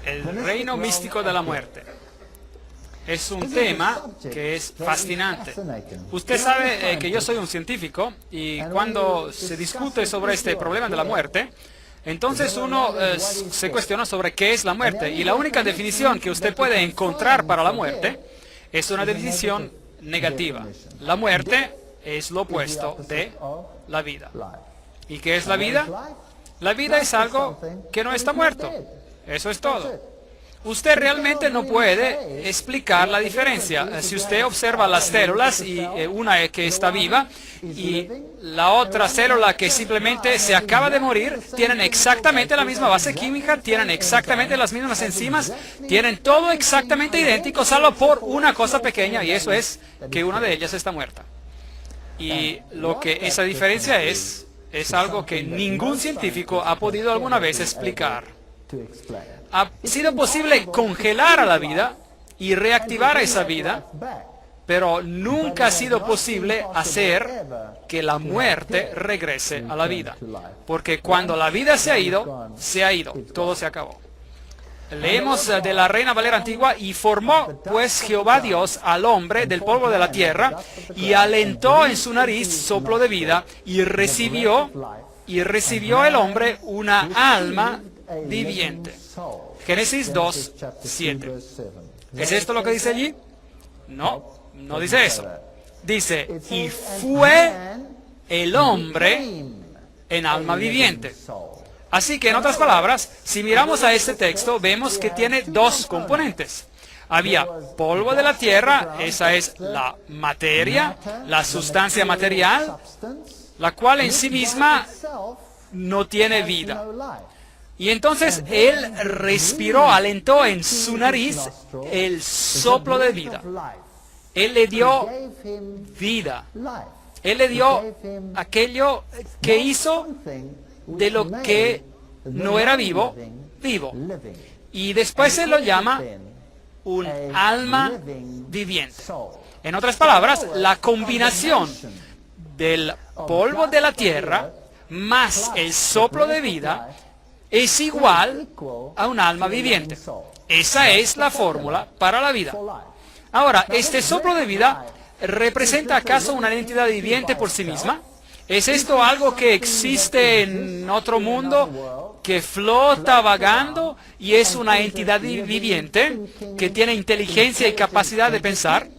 El reino místico de la muerte. Es un tema que es fascinante. Usted sabe que yo soy un científico y cuando se discute sobre este problema de la muerte, entonces uno se cuestiona sobre qué es la muerte. Y la única definición que usted puede encontrar para la muerte es una definición negativa. La muerte es lo opuesto de la vida. ¿Y qué es la vida? La vida es algo que no está muerto. Eso es todo. Usted realmente no puede explicar la diferencia. Si usted observa las células, y una que está viva y la otra célula que simplemente se acaba de morir, tienen exactamente la misma base química, tienen exactamente las mismas enzimas, tienen todo exactamente idéntico, salvo por una cosa pequeña, y eso es que una de ellas está muerta. Y lo que esa diferencia es algo que ningún científico ha podido alguna vez explicar. Ha sido posible congelar a la vida y reactivar esa vida, pero nunca ha sido posible hacer que la muerte regrese a la vida. Porque cuando la vida se ha ido, todo se acabó. Leemos de la Reina Valera Antigua: y formó pues Jehová Dios al hombre del polvo de la tierra, y alentó en su nariz soplo de vida, y recibió el hombre una alma viviente. Génesis 2, 7. ¿Es esto lo que dice allí? No, no dice eso. Dice, y fue el hombre en alma viviente. Así que, en otras palabras, si miramos a este texto, vemos que tiene dos componentes. Había polvo de la tierra, esa es la materia, la sustancia material, la cual en sí misma no tiene vida. Y entonces él respiró, alentó en su nariz el soplo de vida. Él le dio vida. Él le dio aquello que hizo de lo que no era vivo, vivo. Y después él lo llama un alma viviente. En otras palabras, la combinación del polvo de la tierra más el soplo de vida es igual a un alma viviente. Esa es la fórmula para la vida. Ahora, ¿este soplo de vida representa acaso una entidad viviente por sí misma? ¿Es esto algo que existe en otro mundo, que flota vagando y es una entidad viviente que tiene inteligencia y capacidad de pensar?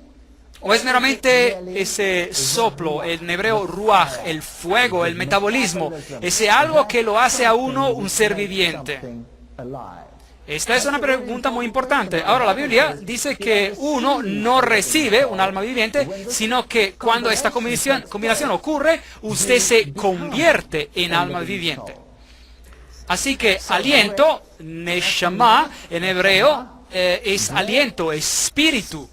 ¿O es meramente ese soplo, en hebreo ruaj, el fuego, el metabolismo, ese algo que lo hace a uno un ser viviente? Esta es una pregunta muy importante. Ahora, la Biblia dice que uno no recibe un alma viviente, sino que cuando esta combinación ocurre, usted se convierte en alma viviente. Así que aliento, neshama, en hebreo, es aliento, espíritu.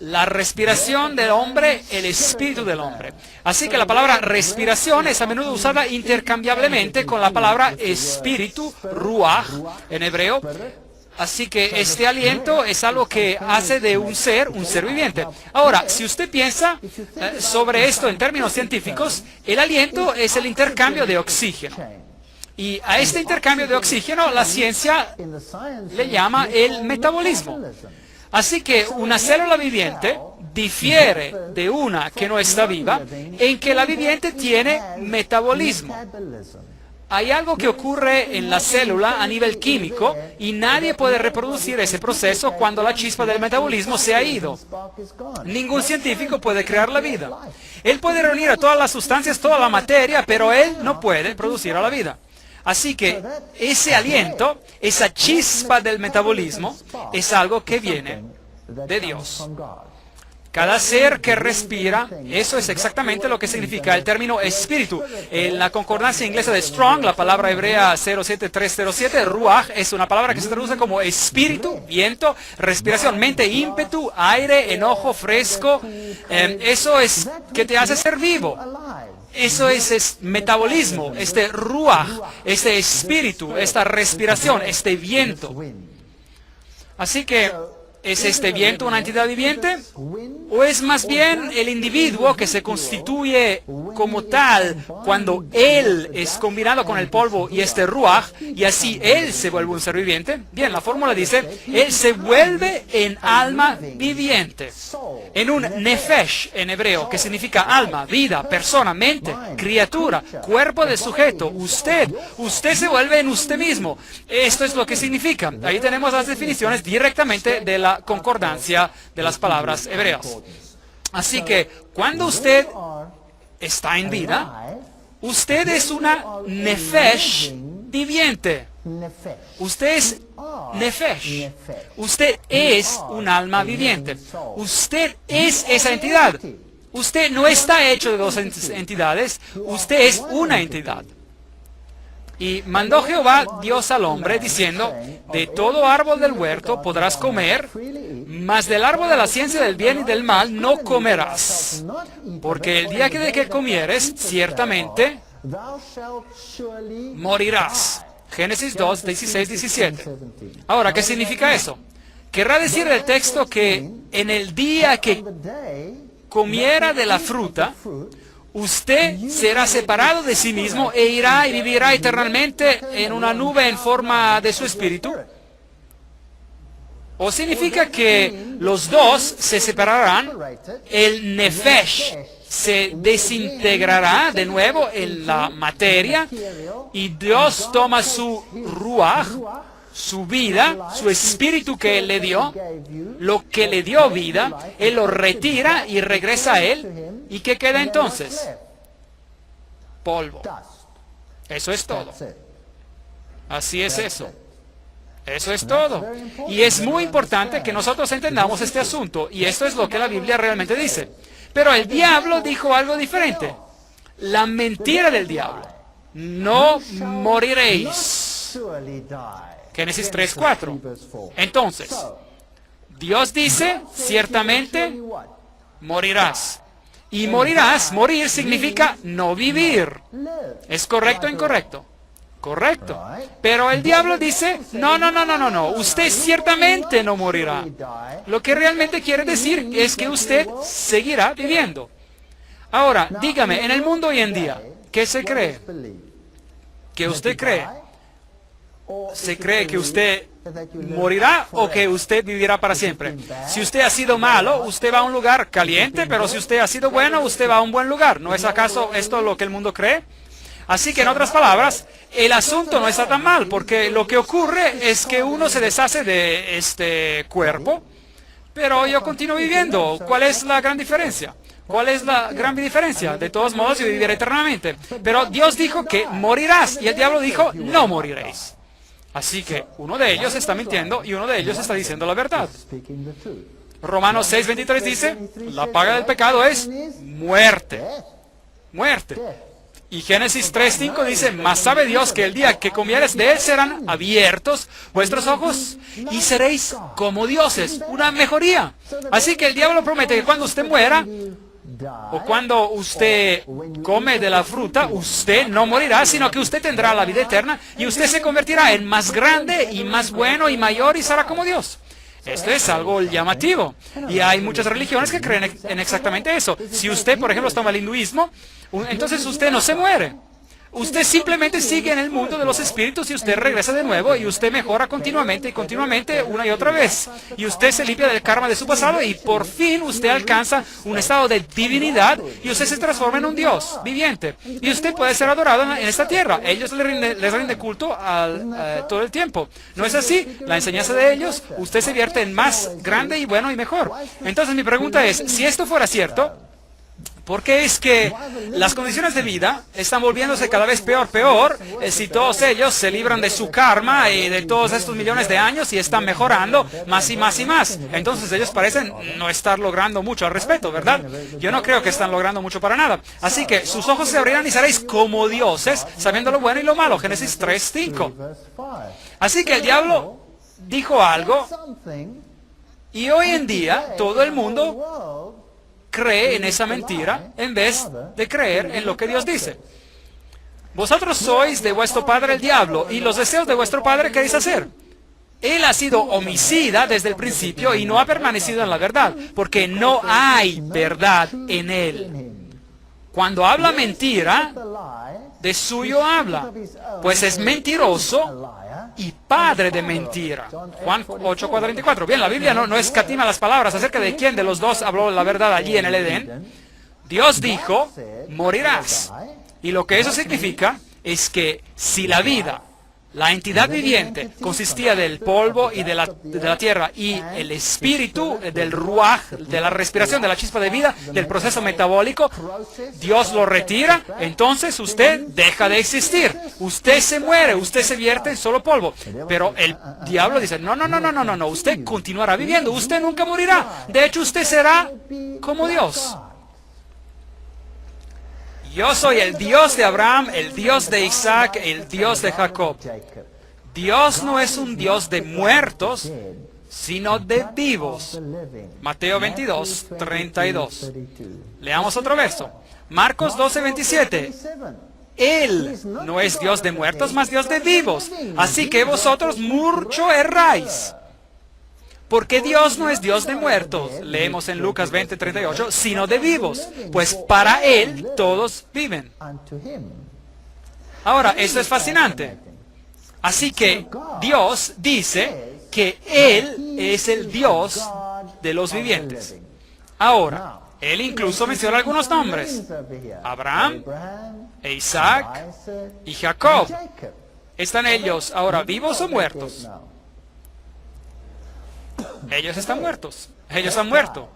La respiración del hombre, el espíritu del hombre. Así que la palabra respiración es a menudo usada intercambiablemente con la palabra espíritu, ruaj, en hebreo. Así que este aliento es algo que hace de un ser viviente. Ahora, si usted piensa sobre esto en términos científicos, el aliento es el intercambio de oxígeno. Y a este intercambio de oxígeno la ciencia le llama el metabolismo. Así que una célula viviente difiere de una que no está viva en que la viviente tiene metabolismo. Hay algo que ocurre en la célula a nivel químico y nadie puede reproducir ese proceso cuando la chispa del metabolismo se ha ido. Ningún científico puede crear la vida. Él puede reunir a todas las sustancias, toda la materia, pero él no puede producir a la vida. Así que ese aliento, esa chispa del metabolismo, es algo que viene de Dios. Cada ser que respira, eso es exactamente lo que significa el término espíritu. En la concordancia inglesa de Strong, la palabra hebrea 07307, ruaj, es una palabra que se traduce como espíritu, viento, respiración, mente, ímpetu, aire, enojo, fresco. Eso es que te hace ser vivo. Eso es metabolismo, este ruaj, este espíritu, esta respiración, este viento. Así que ¿Es este viento una entidad viviente? ¿O es más bien el individuo que se constituye como tal cuando él es combinado con el polvo y este ruaj, y así él se vuelve un ser viviente? Bien, la fórmula dice, él se vuelve en alma viviente, en un nefesh en hebreo, que significa alma, vida, persona, mente, criatura, cuerpo del sujeto. Usted se vuelve en usted mismo. Esto es lo que significa. Ahí tenemos las definiciones directamente de la concordancia de las palabras hebreas. Así que cuando usted está en vida, usted es una nefesh viviente. Usted es nefesh. Usted es un alma viviente. Usted es esa entidad. Usted no está hecho de dos entidades. Usted es una entidad. Y mandó Jehová Dios al hombre, diciendo, de todo árbol del huerto podrás comer, mas del árbol de la ciencia del bien y del mal no comerás. Porque el día de que comieres, ciertamente morirás. Génesis 2, 16, 17. Ahora, ¿qué significa eso? Querrá decir el texto que en el día que comiera de la fruta, usted será separado de sí mismo e irá y vivirá eternamente en una nube en forma de su espíritu. ¿O significa que los dos se separarán? El nefesh se desintegrará de nuevo en la materia y Dios toma su ruaj, su vida, su espíritu que Él le dio, lo que le dio vida, Él lo retira y regresa a Él. ¿Y qué queda entonces? Polvo. Eso es todo. Así es eso. Eso es todo. Y es muy importante que nosotros entendamos este asunto. Y esto es lo que la Biblia realmente dice. Pero el diablo dijo algo diferente. La mentira del diablo. No moriréis. Génesis 3:4. Entonces, Dios dice, ciertamente morirás. Y morirás, morir significa no vivir. ¿Es correcto o incorrecto? Correcto. Pero el diablo dice, no, usted ciertamente no morirá. Lo que realmente quiere decir es que usted seguirá viviendo. Ahora, dígame, en el mundo hoy en día, ¿qué se cree? ¿Qué usted cree? ¿Se cree que usted morirá o que usted vivirá para siempre? Si usted ha sido malo, usted va a un lugar caliente, pero si usted ha sido bueno, usted va a un buen lugar. ¿No es acaso esto lo que el mundo cree? Así que en otras palabras, el asunto no está tan mal, porque lo que ocurre es que uno se deshace de este cuerpo, pero yo continúo viviendo. ¿Cuál es la gran diferencia? ¿Cuál es la gran diferencia? De todos modos, yo viviré eternamente. Pero Dios dijo que morirás, y el diablo dijo, no moriréis. Así que uno de ellos está mintiendo y uno de ellos está diciendo la verdad. Romanos 6:23 dice, la paga del pecado es muerte. Muerte. Y Génesis 3:5 dice, mas sabe Dios que el día que comieres de él serán abiertos vuestros ojos y seréis como dioses. Una mejoría. Así que el diablo promete que cuando usted muera, o cuando usted come de la fruta, usted no morirá, sino que usted tendrá la vida eterna y usted se convertirá en más grande y más bueno y mayor y será como Dios. Esto es algo llamativo. Y hay muchas religiones que creen en exactamente eso. Si usted, por ejemplo, toma el hinduismo, entonces usted no se muere. Usted simplemente sigue en el mundo de los espíritus y usted regresa de nuevo y usted mejora continuamente y continuamente una y otra vez. Y usted se limpia del karma de su pasado y por fin usted alcanza un estado de divinidad y usted se transforma en un Dios viviente. Y usted puede ser adorado en esta tierra. Ellos les rinde culto todo el tiempo. ¿No es así? La enseñanza de ellos, usted se vierte en más grande y bueno y mejor. Entonces mi pregunta es, si esto fuera cierto, ¿por qué es que las condiciones de vida están volviéndose cada vez peor, si todos ellos se libran de su karma y de todos estos millones de años y están mejorando más y más y más? Entonces ellos parecen no estar logrando mucho al respecto, ¿verdad? Yo no creo que están logrando mucho para nada. Así que sus ojos se abrirán y seréis como dioses, sabiendo lo bueno y lo malo. Génesis 3:5. Así que el diablo dijo algo y hoy en día todo el mundo cree en esa mentira en vez de creer en lo que Dios dice. Vosotros sois de vuestro padre el diablo y los deseos de vuestro padre queréis hacer. Él ha sido homicida desde el principio y no ha permanecido en la verdad, porque no hay verdad en él. Cuando habla mentira, de suyo habla, pues es mentiroso y padre de mentira. Juan 8:44. Bien, la Biblia no escatima las palabras acerca de quién de los dos habló la verdad allí en el Edén. Dios dijo, morirás. Y lo que eso significa es que si la vida, la entidad viviente, consistía del polvo y de la tierra, y el espíritu del ruaj, de la respiración, de la chispa de vida, del proceso metabólico, Dios lo retira, entonces usted deja de existir. Usted se muere, usted se vierte en solo polvo. Pero el diablo dice, no, usted continuará viviendo, usted nunca morirá. De hecho, usted será como Dios. Yo soy el Dios de Abraham, el Dios de Isaac, el Dios de Jacob. Dios no es un Dios de muertos, sino de vivos. Mateo 22:32. Leamos otro verso. Marcos 12:27. Él no es Dios de muertos, mas Dios de vivos. Así que vosotros mucho erráis. Porque Dios no es Dios de muertos, leemos en Lucas 20:38, sino de vivos, pues para Él todos viven. Ahora, esto es fascinante. Así que Dios dice que Él es el Dios de los vivientes. Ahora, Él incluso menciona algunos nombres. Abraham, Isaac y Jacob. ¿Están ellos ahora vivos o muertos? Ellos están muertos. Ellos han muerto.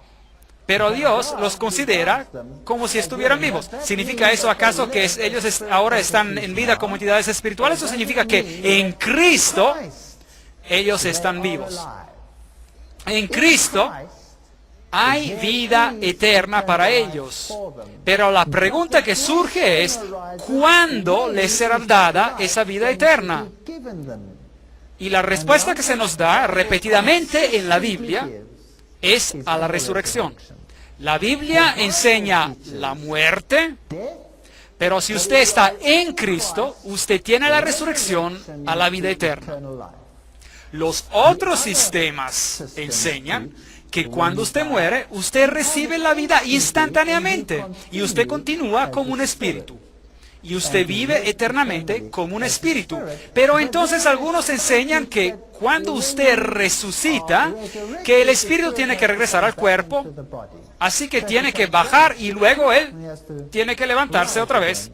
Pero Dios los considera como si estuvieran vivos. ¿Significa eso acaso que ellos ahora están en vida como entidades espirituales? ¿O significa que en Cristo ellos están vivos? En Cristo hay vida eterna para ellos. Pero la pregunta que surge es, ¿cuándo les será dada esa vida eterna? Y la respuesta que se nos da repetidamente en la Biblia es a la resurrección. La Biblia enseña la muerte, pero si usted está en Cristo, usted tiene la resurrección a la vida eterna. Los otros sistemas enseñan que cuando usted muere, usted recibe la vida instantáneamente y usted continúa como un espíritu. Y usted vive eternamente como un espíritu. Pero entonces algunos enseñan que cuando usted resucita, que el espíritu tiene que regresar al cuerpo, así que tiene que bajar y luego él tiene que levantarse otra vez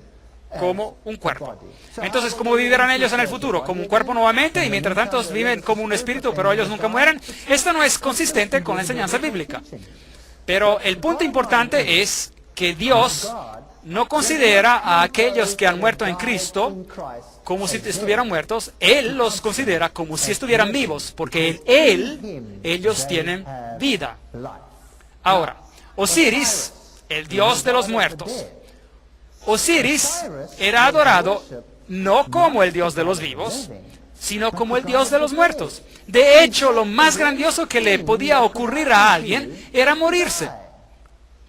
como un cuerpo. Entonces, ¿cómo vivirán ellos en el futuro? Como un cuerpo nuevamente y mientras tanto viven como un espíritu, pero ellos nunca mueren. Esto no es consistente con la enseñanza bíblica. Pero el punto importante es que Dios no considera a aquellos que han muerto en Cristo como si estuvieran muertos. Él los considera como si estuvieran vivos, porque en Él ellos tienen vida. Ahora, Osiris, el dios de los muertos. Osiris era adorado no como el dios de los vivos, sino como el dios de los muertos. De hecho, lo más grandioso que le podía ocurrir a alguien era morirse.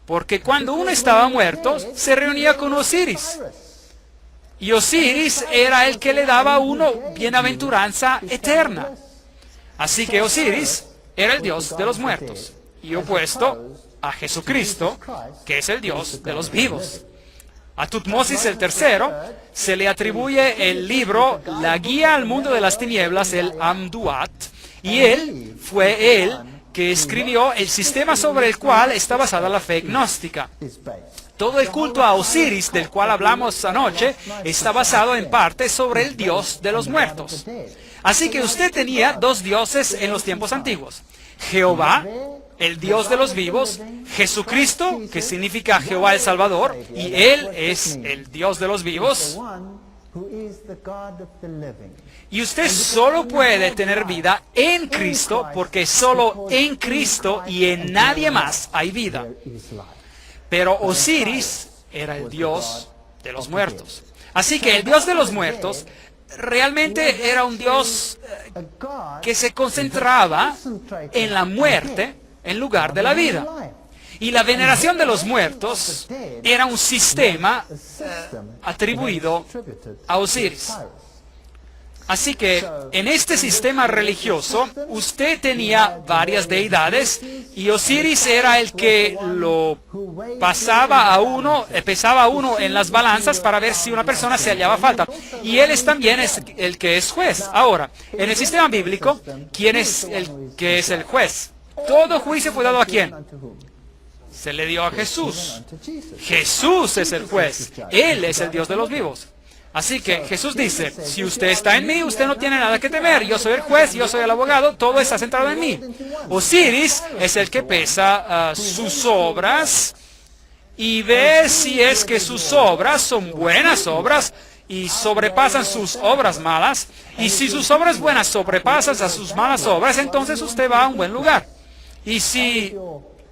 Porque cuando uno estaba muerto, se reunía con Osiris. Y Osiris era el que le daba a uno bienaventuranza eterna. Así que Osiris era el dios de los muertos. Y opuesto a Jesucristo, que es el dios de los vivos. A Tutmosis el tercero se le atribuye el libro La Guía al Mundo de las Tinieblas, el Amduat. Y fue él que escribió el sistema sobre el cual está basada la fe gnóstica. Todo el culto a Osiris, del cual hablamos anoche, está basado en parte sobre el dios de los muertos. Así que usted tenía dos dioses en los tiempos antiguos. Jehová, el Dios de los vivos, Jesucristo, que significa Jehová el Salvador, y Él es el Dios de los vivos. Y usted solo puede tener vida en Cristo, porque solo en Cristo y en nadie más hay vida. Pero Osiris era el Dios de los muertos. Así que el Dios de los muertos realmente era un Dios que se concentraba en la muerte en lugar de la vida. Y la veneración de los muertos era un sistema atribuido a Osiris. Así que en este sistema religioso usted tenía varias deidades y Osiris era el que lo pesaba a uno en las balanzas para ver si una persona se hallaba falta. Y él también es el que es juez. Ahora, en el sistema bíblico, ¿quién es el que es el juez? Todo juicio fue dado ¿a quién? Se le dio a Jesús. Jesús es el juez. Él es el Dios de los vivos. Así que Jesús dice, si usted está en mí, usted no tiene nada que temer. Yo soy el juez, yo soy el abogado, todo está centrado en mí. Osiris es el que pesa sus obras y ve si es que sus obras son buenas obras y sobrepasan sus obras malas. Y si sus obras buenas sobrepasan a sus malas obras, entonces usted va a un buen lugar. Y si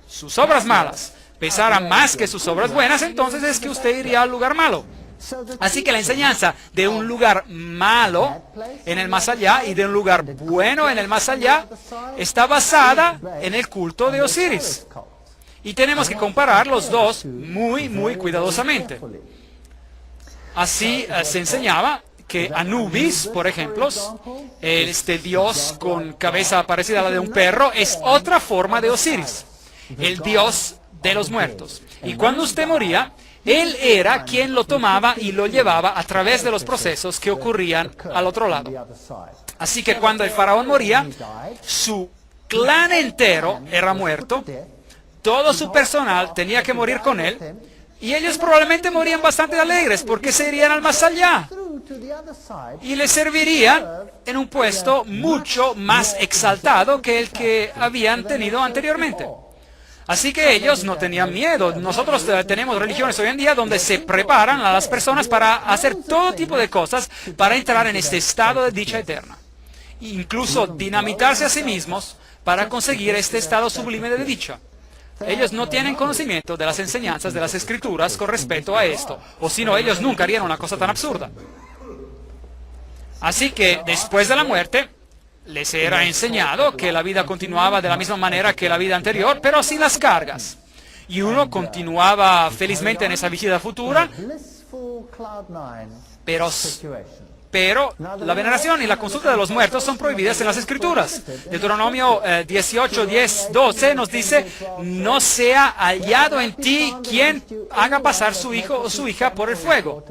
sus obras malas pesaran más que sus obras buenas, entonces es que usted iría al lugar malo. Así que la enseñanza de un lugar malo en el más allá y de un lugar bueno en el más allá está basada en el culto de Osiris. Y tenemos que comparar los dos muy, muy cuidadosamente. Así se enseñaba que Anubis, por ejemplo, este dios con cabeza parecida a la de un perro, es otra forma de Osiris, el dios de los muertos. Y cuando usted moría, él era quien lo tomaba y lo llevaba a través de los procesos que ocurrían al otro lado. Así que cuando el faraón moría, su clan entero era muerto, todo su personal tenía que morir con él, y ellos probablemente morían bastante alegres porque se irían al más allá y les servirían en un puesto mucho más exaltado que el que habían tenido anteriormente. Así que ellos no tenían miedo. Nosotros tenemos religiones hoy en día donde se preparan a las personas para hacer todo tipo de cosas para entrar en este estado de dicha eterna. Incluso dinamitarse a sí mismos para conseguir este estado sublime de dicha. Ellos no tienen conocimiento de las enseñanzas de las Escrituras con respecto a esto, o si no, ellos nunca harían una cosa tan absurda. Así que después de la muerte, les era enseñado que la vida continuaba de la misma manera que la vida anterior, pero sin las cargas. Y uno continuaba felizmente en esa vida futura, pero la veneración y la consulta de los muertos son prohibidas en las Escrituras. Deuteronomio 18, 10, 12 nos dice, no sea hallado en ti quien haga pasar su hijo o su hija por el fuego.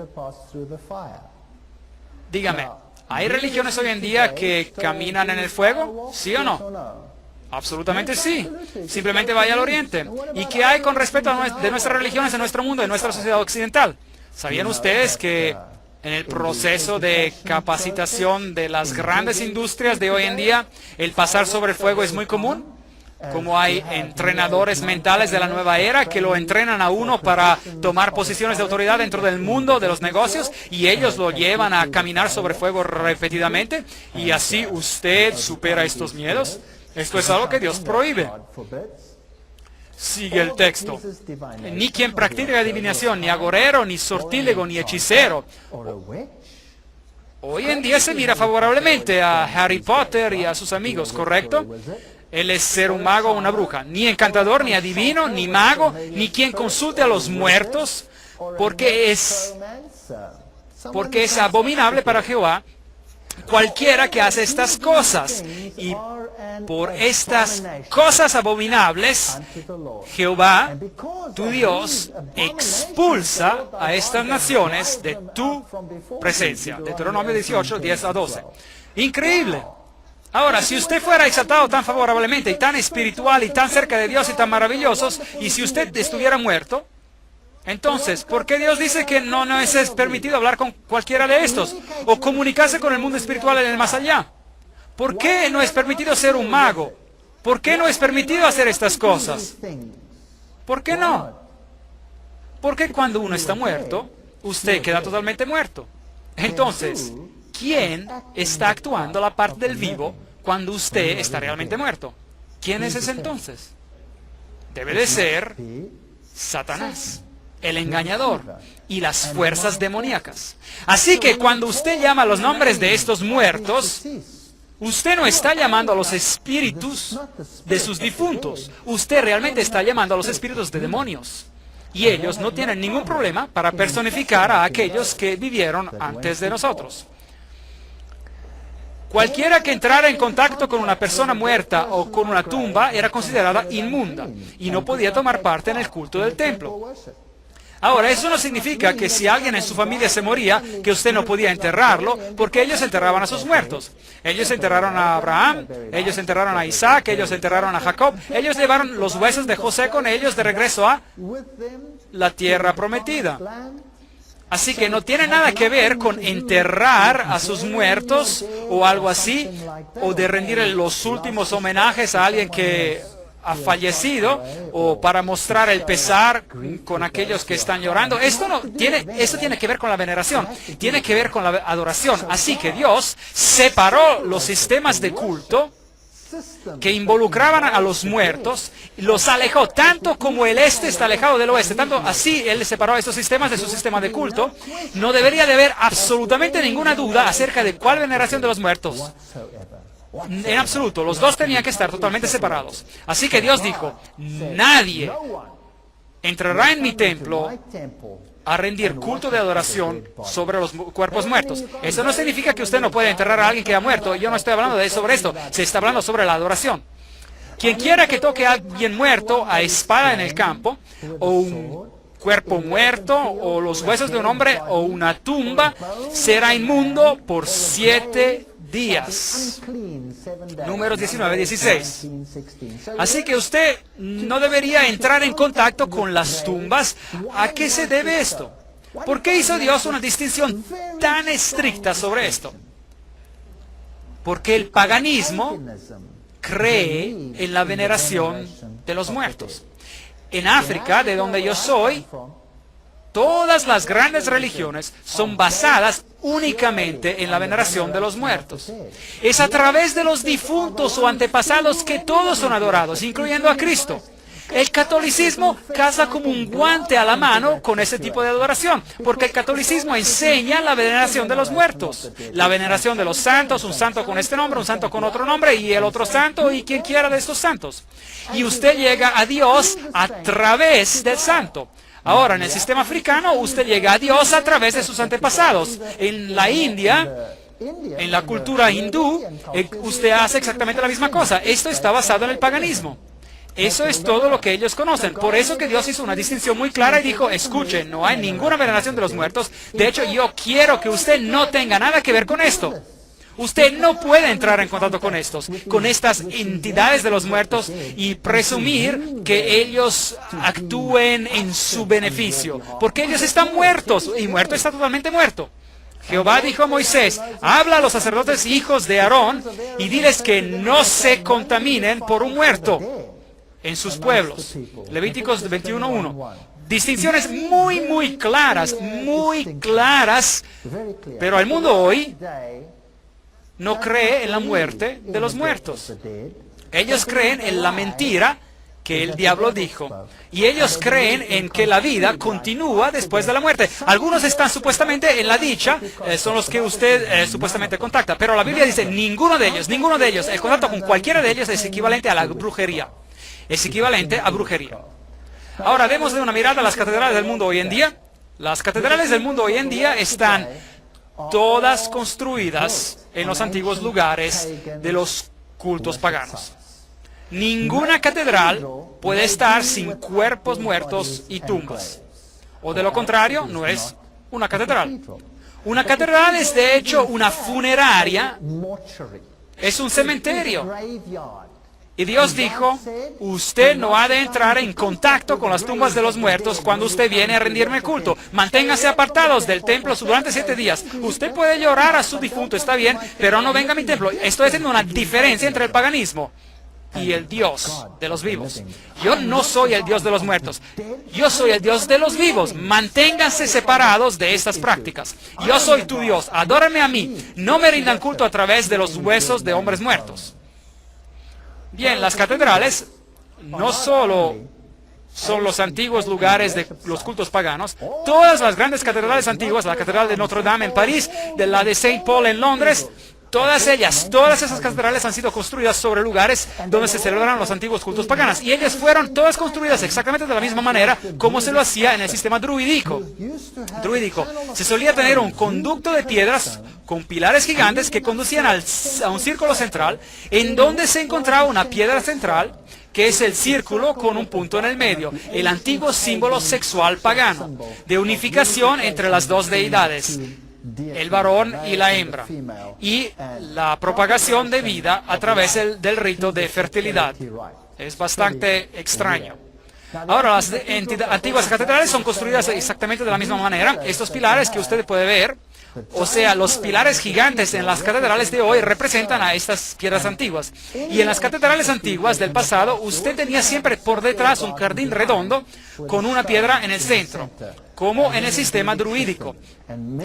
Dígame, ¿hay religiones hoy en día que caminan en el fuego? ¿Sí o no? Absolutamente sí. Simplemente vaya al Oriente. ¿Y qué hay con respecto de nuestras religiones en nuestro mundo, en nuestra sociedad occidental? ¿Sabían ustedes que en el proceso de capacitación de las grandes industrias de hoy en día, el pasar sobre el fuego es muy común? Como hay entrenadores mentales de la nueva era que lo entrenan a uno para tomar posiciones de autoridad dentro del mundo de los negocios y ellos lo llevan a caminar sobre fuego repetidamente y así usted supera estos miedos. Esto es algo que Dios prohíbe. Sigue el texto. Ni quien practique adivinación, ni agorero, ni sortílego, ni hechicero. Hoy en día se mira favorablemente a Harry Potter y a sus amigos, ¿correcto? Él es ser un mago o una bruja. Ni encantador, ni adivino, ni mago, ni quien consulte a los muertos, porque es abominable para Jehová cualquiera que hace estas cosas. Y por estas cosas abominables, Jehová, tu Dios, expulsa a estas naciones de tu presencia. Deuteronomio 18, 10 a 12. Increíble. Ahora, si usted fuera exaltado tan favorablemente y tan espiritual y tan cerca de Dios y tan maravillosos, y si usted estuviera muerto, entonces, ¿por qué Dios dice que no es permitido hablar con cualquiera de estos o comunicarse con el mundo espiritual en el más allá? ¿Por qué no es permitido ser un mago? ¿Por qué no es permitido hacer estas cosas? ¿Por qué no? Porque cuando uno está muerto, usted queda totalmente muerto. Entonces, ¿quién está actuando la parte del vivo cuando usted está realmente muerto? ¿Quién es ese entonces? Debe de ser Satanás, el engañador y las fuerzas demoníacas. Así que cuando usted llama los nombres de estos muertos, usted no está llamando a los espíritus de sus difuntos. Usted realmente está llamando a los espíritus de demonios. Y ellos no tienen ningún problema para personificar a aquellos que vivieron antes de nosotros. Cualquiera que entrara en contacto con una persona muerta o con una tumba era considerada inmunda y no podía tomar parte en el culto del templo. Ahora, eso no significa que si alguien en su familia se moría, que usted no podía enterrarlo, porque ellos enterraban a sus muertos. Ellos enterraron a Abraham, ellos enterraron a Isaac, ellos enterraron a Jacob, ellos llevaron los huesos de José con ellos de regreso a la tierra prometida. Así que no tiene nada que ver con enterrar a sus muertos o algo así, o de rendir los últimos homenajes a alguien que ha fallecido, o para mostrar el pesar con aquellos que están llorando. Esto tiene que ver con la veneración, tiene que ver con la adoración. Así que Dios separó los sistemas de culto que involucraban a los muertos, los alejó, tanto como el este está alejado del oeste, tanto así Él separó estos sistemas de su sistema de culto. No debería de haber absolutamente ninguna duda acerca de cuál veneración de los muertos. En absoluto, los dos tenían que estar totalmente separados. Así que Dios dijo, nadie entrará en mi templo a rendir culto de adoración sobre los cuerpos muertos. Eso no significa que usted no puede enterrar a alguien que ha muerto. Yo no estoy hablando sobre esto. Se está hablando sobre la adoración. Quien quiera que toque a alguien muerto a espada en el campo, o un cuerpo muerto, o los huesos de un hombre, o una tumba, será inmundo por 7 días. Números 19, 16. Así que usted no debería entrar en contacto con las tumbas. ¿A qué se debe esto? ¿Por qué hizo Dios una distinción tan estricta sobre esto? Porque el paganismo cree en la veneración de los muertos. En África, de donde yo soy, todas las grandes religiones son basadas únicamente en la veneración de los muertos. Es a través de los difuntos o antepasados que todos son adorados, incluyendo a Cristo. El catolicismo caza como un guante a la mano con ese tipo de adoración, porque el catolicismo enseña la veneración de los muertos, la veneración de los santos, un santo con este nombre, un santo con otro nombre, y el otro santo, y quien quiera de estos santos. Y usted llega a Dios a través del santo. Ahora, en el sistema africano, usted llega a Dios a través de sus antepasados. En la India, en la cultura hindú, usted hace exactamente la misma cosa. Esto está basado en el paganismo. Eso es todo lo que ellos conocen. Por eso que Dios hizo una distinción muy clara y dijo, escuchen, no hay ninguna veneración de los muertos. De hecho, yo quiero que usted no tenga nada que ver con esto. Usted no puede entrar en contacto con estas entidades de los muertos y presumir que ellos actúen en su beneficio, porque ellos están muertos, y muerto está totalmente muerto. Jehová dijo a Moisés, habla a los sacerdotes hijos de Aarón y diles que no se contaminen por un muerto en sus pueblos. Levíticos 21:1. Distinciones muy claras, pero el mundo hoy no cree en la muerte de los muertos. Ellos creen en la mentira que el diablo dijo. Y ellos creen en que la vida continúa después de la muerte. Algunos están supuestamente en la dicha, son los que usted supuestamente contacta. Pero la Biblia dice, ninguno de ellos, el contacto con cualquiera de ellos es equivalente a la brujería. Es equivalente a brujería. Ahora, démosle una mirada a las catedrales del mundo hoy en día. Las catedrales del mundo hoy en día están todas construidas en los antiguos lugares de los cultos paganos. Ninguna catedral puede estar sin cuerpos muertos y tumbas. O de lo contrario, no es una catedral. Una catedral es de hecho una funeraria, es un cementerio. Y Dios dijo, usted no ha de entrar en contacto con las tumbas de los muertos cuando usted viene a rendirme culto. Manténgase apartados del templo durante 7 días. Usted puede llorar a su difunto, está bien, pero no venga a mi templo. Estoy haciendo una diferencia entre el paganismo y el Dios de los vivos. Yo no soy el Dios de los muertos. Yo soy el Dios de los vivos. Manténganse separados de estas prácticas. Yo soy tu Dios. Adórenme a mí. No me rindan culto a través de los huesos de hombres muertos. Bien, las catedrales no solo son los antiguos lugares de los cultos paganos. Todas las grandes catedrales antiguas, la Catedral de Notre Dame en París, la de Saint Paul en Londres, Todas ellas, todas esas catedrales han sido construidas sobre lugares donde se celebran los antiguos cultos paganos. Y ellas fueron todas construidas exactamente de la misma manera como se lo hacía en el sistema druídico. Se solía tener un conducto de piedras con pilares gigantes que conducían a un círculo central, en donde se encontraba una piedra central, que es el círculo con un punto en el medio, el antiguo símbolo sexual pagano, de unificación entre las dos deidades, el varón y la hembra, y la propagación de vida a través del rito de fertilidad. Es bastante extraño. Ahora, las antiguas catedrales son construidas exactamente de la misma manera. Estos pilares que usted puede ver, o sea, los pilares gigantes en las catedrales de hoy representan a estas piedras antiguas. Y en las catedrales antiguas del pasado, usted tenía siempre por detrás un jardín redondo con una piedra en el centro, como en el sistema druídico.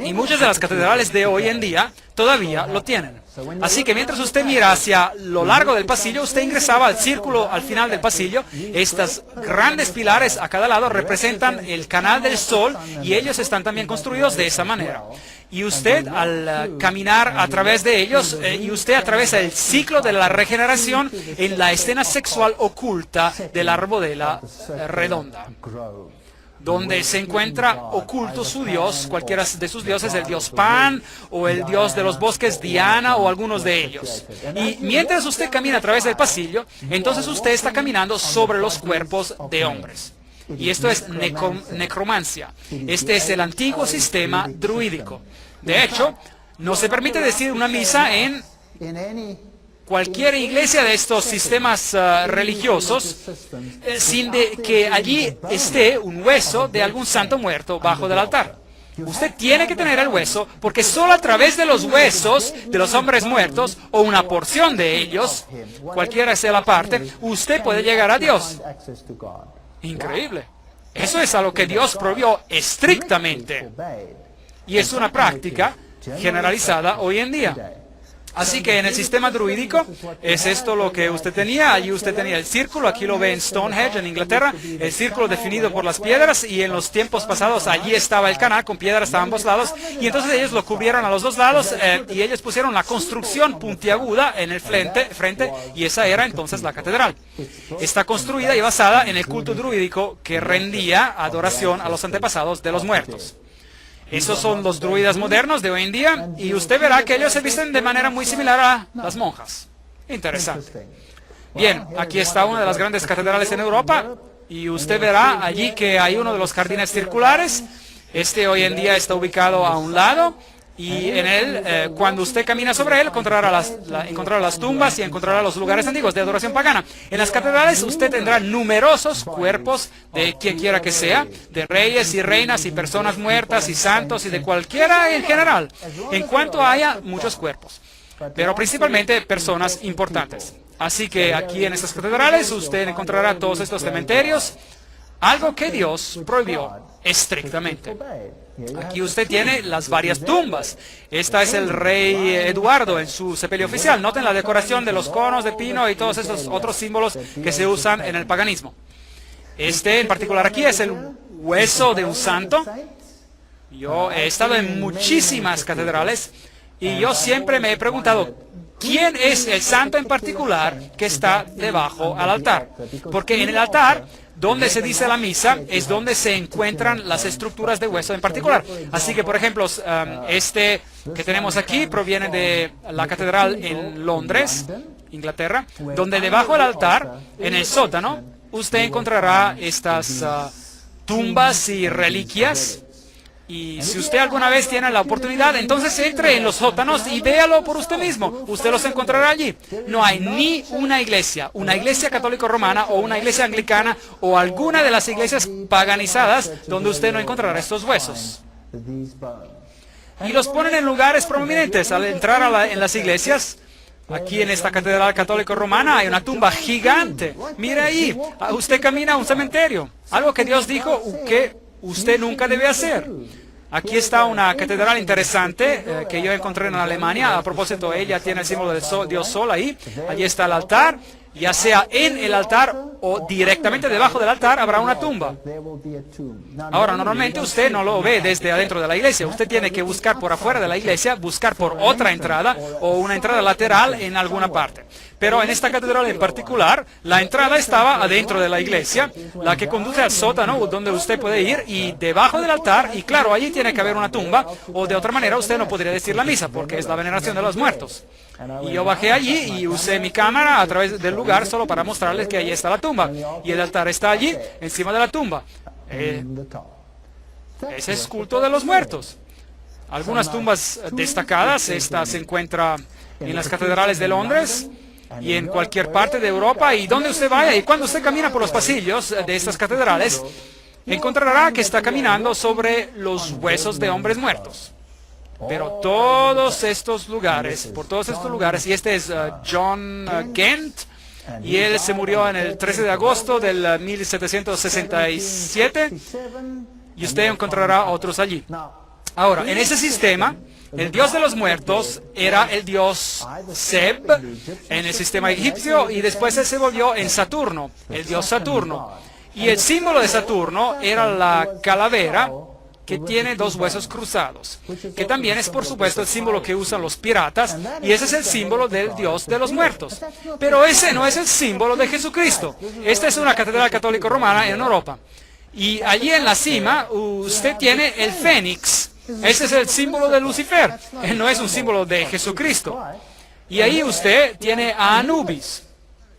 Y muchas de las catedrales de hoy en día todavía lo tienen. Así que mientras usted mira hacia lo largo del pasillo, usted ingresaba al círculo al final del pasillo. Estos grandes pilares a cada lado representan el canal del sol y ellos están también construidos de esa manera. Y usted al caminar a través de ellos, y usted atraviesa el ciclo de la regeneración en la escena sexual oculta de la arboleda redonda, donde se encuentra oculto su dios, cualquiera de sus dioses, el dios Pan o el dios de los bosques Diana o algunos de ellos. Y mientras usted camina a través del pasillo, entonces usted está caminando sobre los cuerpos de hombres. Y esto es necromancia. Este es el antiguo sistema druídico. De hecho, no se permite decir una misa en cualquier iglesia de estos sistemas religiosos sin que allí esté un hueso de algún santo muerto bajo del altar. Usted tiene que tener el hueso, porque solo a través de los huesos de los hombres muertos, o una porción de ellos, cualquiera sea la parte, usted puede llegar a Dios. Increíble. Eso es a lo que Dios prohibió estrictamente. Y es una práctica generalizada hoy en día. Así que en el sistema druídico es esto lo que usted tenía. Allí usted tenía el círculo, aquí lo ve en Stonehenge, en Inglaterra, el círculo definido por las piedras, y en los tiempos pasados allí estaba el canal con piedras a ambos lados, y entonces ellos lo cubrieron a los dos lados y ellos pusieron la construcción puntiaguda en el frente, y esa era entonces la catedral. Está construida y basada en el culto druídico que rendía adoración a los antepasados de los muertos. Esos son los druidas modernos de hoy en día, y usted verá que ellos se visten de manera muy similar a las monjas. Interesante. Bien, aquí está una de las grandes catedrales en Europa, y usted verá allí que hay uno de los jardines circulares. Este hoy en día está ubicado a un lado, y en él, cuando usted camina sobre él, encontrará las tumbas y encontrará los lugares antiguos de adoración pagana. En las catedrales usted tendrá numerosos cuerpos de quien quiera que sea, de reyes y reinas y personas muertas y santos y de cualquiera en general, en cuanto haya muchos cuerpos, pero principalmente personas importantes. Así que aquí en estas catedrales usted encontrará todos estos cementerios, algo que Dios prohibió estrictamente. Aquí usted tiene las varias tumbas. Esta es el rey Eduardo en su sepelio oficial. Noten la decoración de los conos de pino y todos esos otros símbolos que se usan en el paganismo. Este en particular aquí es el hueso de un santo. Yo he estado en muchísimas catedrales y yo siempre me he preguntado, ¿quién es el santo en particular que está debajo al altar? Porque en el altar, donde se dice la misa, es donde se encuentran las estructuras de hueso en particular. Así que, por ejemplo, este que tenemos aquí proviene de la catedral en Londres, Inglaterra, donde debajo del altar, en el sótano, usted encontrará estas tumbas y reliquias. Y si usted alguna vez tiene la oportunidad, entonces entre en los sótanos y véalo por usted mismo. Usted los encontrará allí. No hay ni una iglesia católico romana o una iglesia anglicana o alguna de las iglesias paganizadas donde usted no encontrará estos huesos. Y los ponen en lugares prominentes. Al entrar en las iglesias, aquí en esta catedral católico romana hay una tumba gigante. Mire ahí, usted camina a un cementerio. Algo que Dios dijo que usted nunca debe hacer. Aquí está una catedral interesante que yo encontré en Alemania. A propósito, ella tiene el símbolo del sol, Dios Sol ahí. Allí está el altar. Ya sea en el altar o directamente debajo del altar habrá una tumba. Ahora, normalmente usted no lo ve desde adentro de la iglesia. Usted tiene que buscar por afuera de la iglesia, buscar por otra entrada o una entrada lateral en alguna parte. Pero en esta catedral en particular, la entrada estaba adentro de la iglesia, la que conduce al sótano donde usted puede ir, y debajo del altar, y claro, allí tiene que haber una tumba, o de otra manera usted no podría decir la misa, porque es la veneración de los muertos. Y yo bajé allí y usé mi cámara a través del lugar solo para mostrarles que allí está la tumba, y el altar está allí, encima de la tumba. Ese es culto de los muertos. Algunas tumbas destacadas, esta se encuentra en las catedrales de Londres y en cualquier parte de Europa, y donde usted vaya, y cuando usted camina por los pasillos de estas catedrales, encontrará que está caminando sobre los huesos de hombres muertos. Pero todos estos lugares, por todos estos lugares, y este es John Gent, y él se murió en el 13 de agosto del 1767, y usted encontrará otros allí. Ahora, en ese sistema, el dios de los muertos era el dios Seb en el sistema egipcio, y después él se volvió en Saturno, el dios Saturno. Y el símbolo de Saturno era la calavera que tiene dos huesos cruzados, que también es por supuesto el símbolo que usan los piratas, y ese es el símbolo del dios de los muertos. Pero ese no es el símbolo de Jesucristo. Esta es una catedral católica romana en Europa. Y allí en la cima usted tiene el fénix. Ese es el símbolo de Lucifer. Él no es un símbolo de Jesucristo. Y ahí usted tiene a Anubis.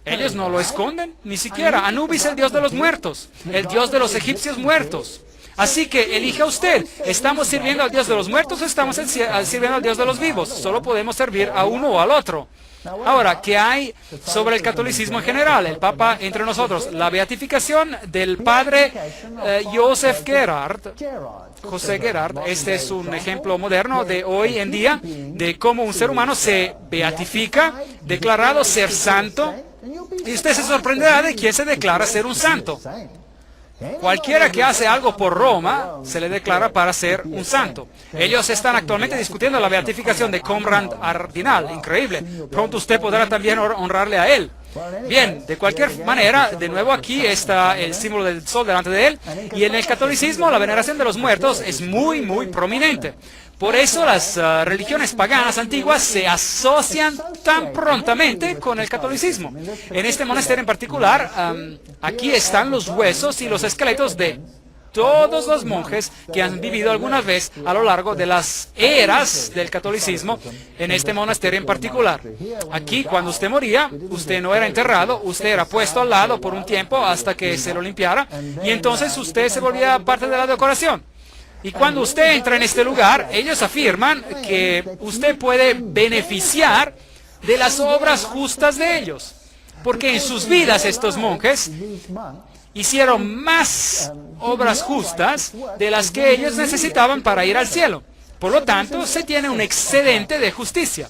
Ellos no lo esconden, ni siquiera. Anubis es el dios de los muertos, el dios de los egipcios muertos. Así que elija usted, ¿estamos sirviendo al dios de los muertos o estamos sirviendo al dios de los vivos? Solo podemos servir a uno o al otro. Ahora, ¿qué hay sobre el catolicismo en general? El Papa entre nosotros. La beatificación del padre José Gerard. Este es un ejemplo moderno de hoy en día de cómo un ser humano se beatifica, declarado ser santo, y usted se sorprenderá de quién se declara ser un santo. Cualquiera que hace algo por Roma se le declara para ser un santo. Ellos están actualmente discutiendo la beatificación de Conrad Ardinal. Increíble. Pronto usted podrá también honrarle a él. Bien, de cualquier manera, de nuevo aquí está el símbolo del sol delante de él. Y en el catolicismo la veneración de los muertos es muy, muy prominente. Por eso las religiones paganas antiguas se asocian tan prontamente con el catolicismo. En este monasterio en particular, aquí están los huesos y los esqueletos de todos los monjes que han vivido alguna vez a lo largo de las eras del catolicismo en este monasterio en particular. Aquí, cuando usted moría, usted no era enterrado, usted era puesto al lado por un tiempo hasta que se lo limpiara, y entonces usted se volvía parte de la decoración. Y cuando usted entra en este lugar, ellos afirman que usted puede beneficiar de las obras justas de ellos, porque en sus vidas estos monjes hicieron más obras justas de las que ellos necesitaban para ir al cielo. Por lo tanto, se tiene un excedente de justicia.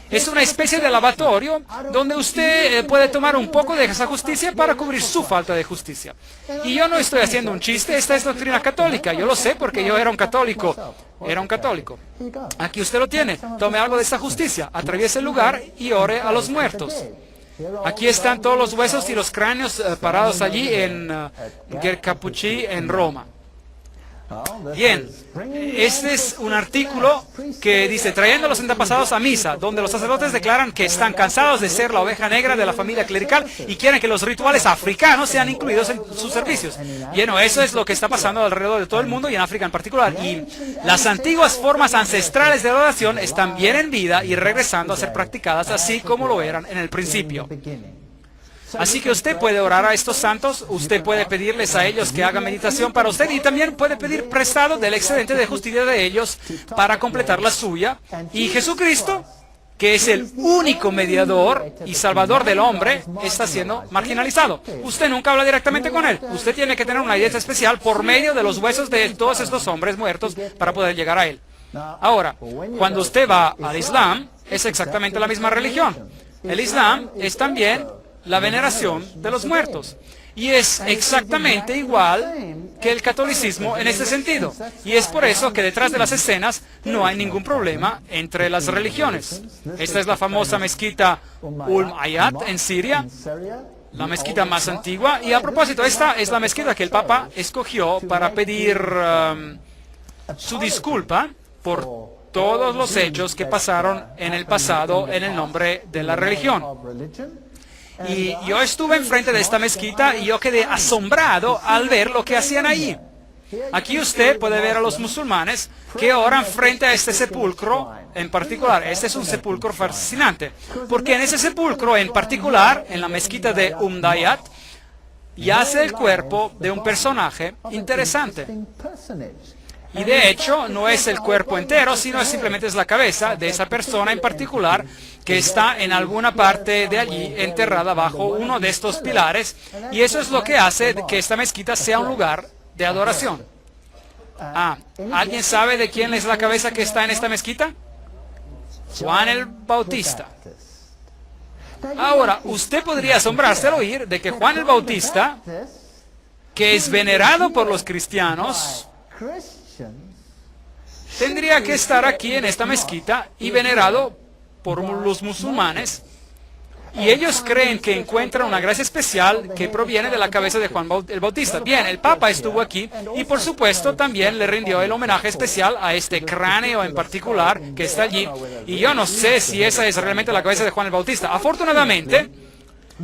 Es una especie de lavatorio donde usted puede tomar un poco de esa justicia para cubrir su falta de justicia. Y yo no estoy haciendo un chiste, esta es doctrina católica. Yo lo sé porque yo era un católico. Aquí usted lo tiene. Tome algo de esa justicia, atraviese el lugar y ore a los muertos. Aquí están todos los huesos y los cráneos parados allí en Ger-Capucci, en Roma. Bien, este es un artículo que dice: trayendo a los antepasados a misa, donde los sacerdotes declaran que están cansados de ser la oveja negra de la familia clerical y quieren que los rituales africanos sean incluidos en sus servicios. Bueno, eso es lo que está pasando alrededor de todo el mundo y en África en particular. Y las antiguas formas ancestrales de oración están bien en vida y regresando a ser practicadas así como lo eran en el principio. Así que usted puede orar a estos santos, usted puede pedirles a ellos que hagan meditación para usted, y también puede pedir prestado del excedente de justicia de ellos para completar la suya. Y Jesucristo, que es el único mediador y salvador del hombre, está siendo marginalizado. Usted nunca habla directamente con él. Usted tiene que tener una dieta especial por medio de los huesos de todos estos hombres muertos para poder llegar a él. Ahora, cuando usted va al Islam, es exactamente la misma religión. El Islam es también la veneración de los muertos. Y es exactamente igual que el catolicismo en este sentido. Y es por eso que detrás de las escenas no hay ningún problema entre las religiones. Esta es la famosa mezquita Ulm Ayat en Siria. la mezquita más antigua. Y a propósito, esta es la mezquita que el Papa escogió para pedir su disculpa por todos los hechos que pasaron en el pasado en el nombre de la religión. Y yo estuve enfrente de esta mezquita y yo quedé asombrado al ver lo que hacían ahí. Aquí usted puede ver a los musulmanes que oran frente a este sepulcro en particular. Este es un sepulcro fascinante, porque en ese sepulcro en particular, en la mezquita de Umdayat, yace el cuerpo de un personaje interesante. Y de hecho, no es el cuerpo entero, sino simplemente es la cabeza de esa persona en particular que está en alguna parte de allí enterrada bajo uno de estos pilares. Y eso es lo que hace que esta mezquita sea un lugar de adoración. ¿Alguien sabe de quién es la cabeza que está en esta mezquita? Juan el Bautista. Ahora, usted podría asombrarse al oír de que Juan el Bautista, que es venerado por los cristianos, tendría que estar aquí en esta mezquita y venerado por los musulmanes, y ellos creen que encuentran una gracia especial que proviene de la cabeza de Juan el Bautista. Bien, el Papa estuvo aquí y por supuesto también le rindió el homenaje especial a este cráneo en particular que está allí, y yo no sé si esa es realmente la cabeza de Juan el Bautista. Afortunadamente,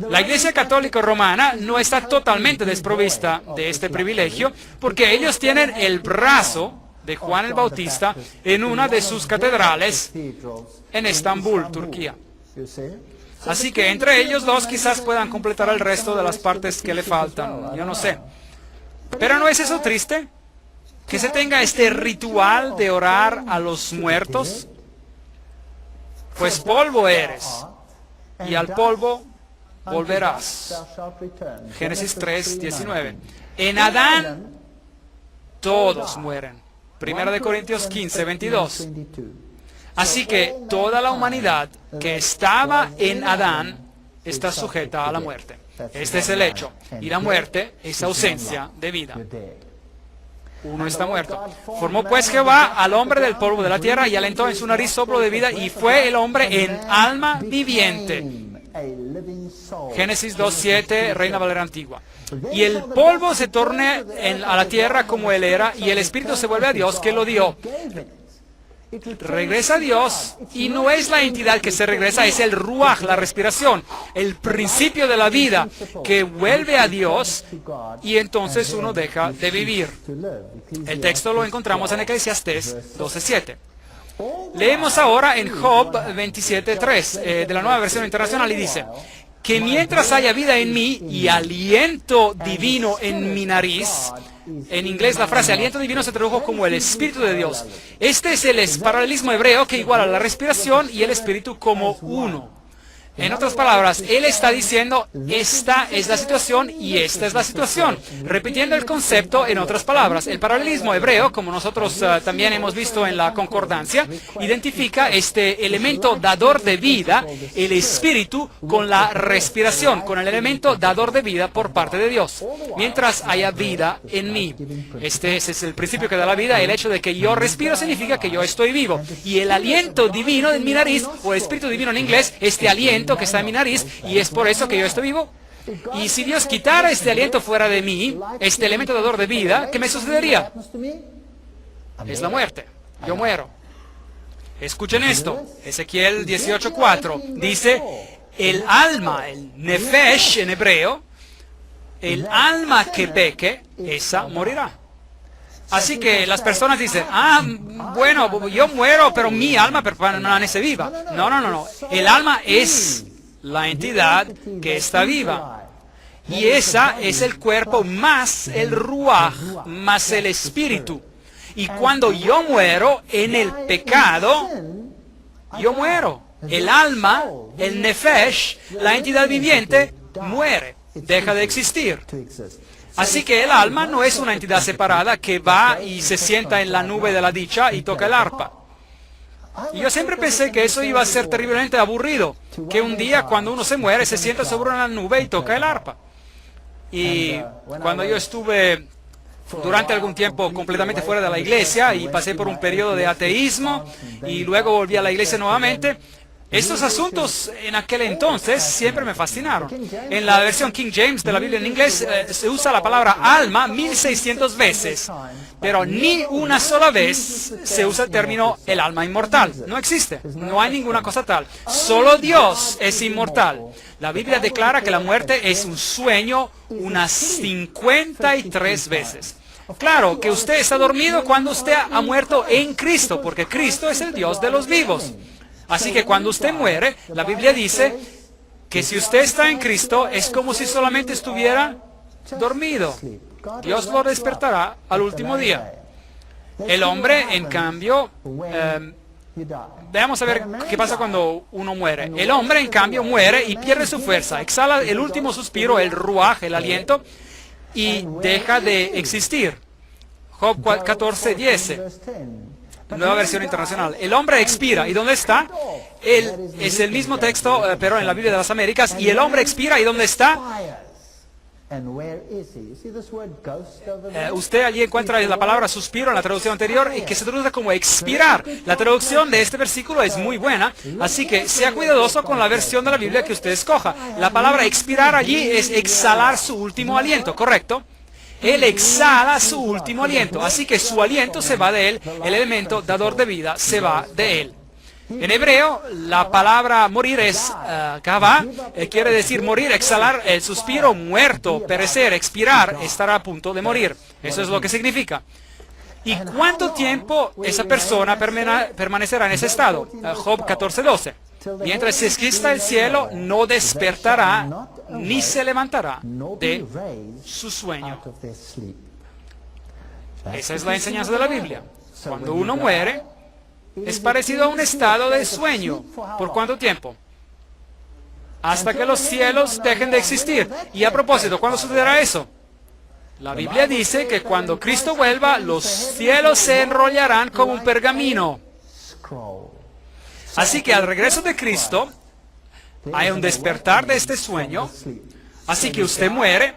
la Iglesia Católica Romana no está totalmente desprovista de este privilegio, porque ellos tienen el brazo de Juan el Bautista en una de sus catedrales en Estambul, Turquía. Así que entre ellos dos quizás puedan completar el resto de las partes que le faltan, yo no sé. Pero ¿no es eso triste? Que se tenga este ritual de orar a los muertos. Pues polvo eres, y al polvo volverás. Génesis 3:19. En Adán todos mueren. Primera de Corintios 15:22. Así que toda la humanidad que estaba en Adán está sujeta a la muerte. Este es el hecho. Y la muerte es ausencia de vida. Uno está muerto. Formó pues Jehová al hombre del polvo de la tierra y alentó en su nariz soplo de vida, y fue el hombre en alma viviente. Génesis 2:7, Reina Valera Antigua. Y el polvo se torna a la tierra como él era, y el espíritu se vuelve a Dios que lo dio. Regresa a Dios, y no es la entidad que se regresa, es el ruaj, la respiración, el principio de la vida que vuelve a Dios, y entonces uno deja de vivir. El texto lo encontramos en Eclesiastés 12:7. Leemos ahora en Job 27:3 de la Nueva Versión Internacional, y dice: que mientras haya vida en mí y aliento divino en mi nariz. En inglés la frase aliento divino se tradujo como el Espíritu de Dios. Este es el paralelismo hebreo que iguala la respiración y el Espíritu como uno. En otras palabras, él está diciendo, esta es la situación y esta es la situación. Repitiendo el concepto en otras palabras. El paralelismo hebreo, como nosotros también hemos visto en la concordancia, identifica este elemento dador de vida, el espíritu, con la respiración, con el elemento dador de vida por parte de Dios. Mientras haya vida en mí. Ese es el principio que da la vida. El hecho de que yo respiro significa que yo estoy vivo. Y el aliento divino en mi nariz, o espíritu divino en inglés, este aliento que está en mi nariz, y es por eso que yo estoy vivo. Y si Dios quitara este aliento fuera de mí, este elemento dador de vida, ¿qué me sucedería? Es la muerte. Yo muero. Escuchen esto. Ezequiel 18:4 dice: el alma, el nefesh en hebreo, el alma que peque, esa morirá. Así que las personas dicen, bueno, yo muero, pero mi alma permanece viva. No. El alma es la entidad que está viva. Y esa es el cuerpo más el ruaj, más el espíritu. Y cuando yo muero en el pecado, yo muero. El alma, el nefesh, la entidad viviente, muere, deja de existir. Así que el alma no es una entidad separada que va y se sienta en la nube de la dicha y toca el arpa. Y yo siempre pensé que eso iba a ser terriblemente aburrido, que un día cuando uno se muere se sienta sobre una nube y toca el arpa. Y cuando yo estuve durante algún tiempo completamente fuera de la iglesia y pasé por un periodo de ateísmo y luego volví a la iglesia nuevamente, Estos asuntos en aquel entonces siempre me fascinaron. En la versión King James de la Biblia en inglés se usa la palabra alma 1600 veces, pero ni una sola vez se usa el término el alma inmortal. No existe, no hay ninguna cosa tal. Solo Dios es inmortal. La Biblia declara que la muerte es un sueño unas 53 veces. Claro que usted está dormido cuando usted ha muerto en Cristo, porque Cristo es el Dios de los vivos. Así que cuando usted muere, la Biblia dice que si usted está en Cristo, es como si solamente estuviera dormido. Dios lo despertará al último día. El hombre, en cambio, veamos a ver qué pasa cuando uno muere. El hombre, en cambio, muere y pierde su fuerza. Exhala el último suspiro, el ruaj, el aliento, y deja de existir. Job 14:10. Nueva versión internacional. El hombre expira. ¿Y dónde está? Es el mismo texto, pero en la Biblia de las Américas. Y el hombre expira. ¿Y dónde está? Usted allí encuentra la palabra suspiro en la traducción anterior, y que se traduce como expirar. La traducción de este versículo es muy buena, así que sea cuidadoso con la versión de la Biblia que usted escoja. La palabra expirar allí es exhalar su último aliento, ¿correcto? Él exhala su último aliento, así que su aliento se va de él, el elemento dador de vida se va de él. En hebreo, la palabra morir es kavá, quiere decir morir, exhalar, el suspiro, muerto, perecer, expirar, estar a punto de morir. Eso es lo que significa. ¿Y cuánto tiempo esa persona permanecerá en ese estado? Job 14:12. Mientras exista el cielo, no despertará ni se levantará de su sueño. Esa es la enseñanza de la Biblia. Cuando uno muere, es parecido a un estado de sueño. ¿Por cuánto tiempo? Hasta que los cielos dejen de existir. Y a propósito, ¿cuándo sucederá eso? La Biblia dice que cuando Cristo vuelva, los cielos se enrollarán como un pergamino. Así que al regreso de Cristo, hay un despertar de este sueño. Así que usted muere,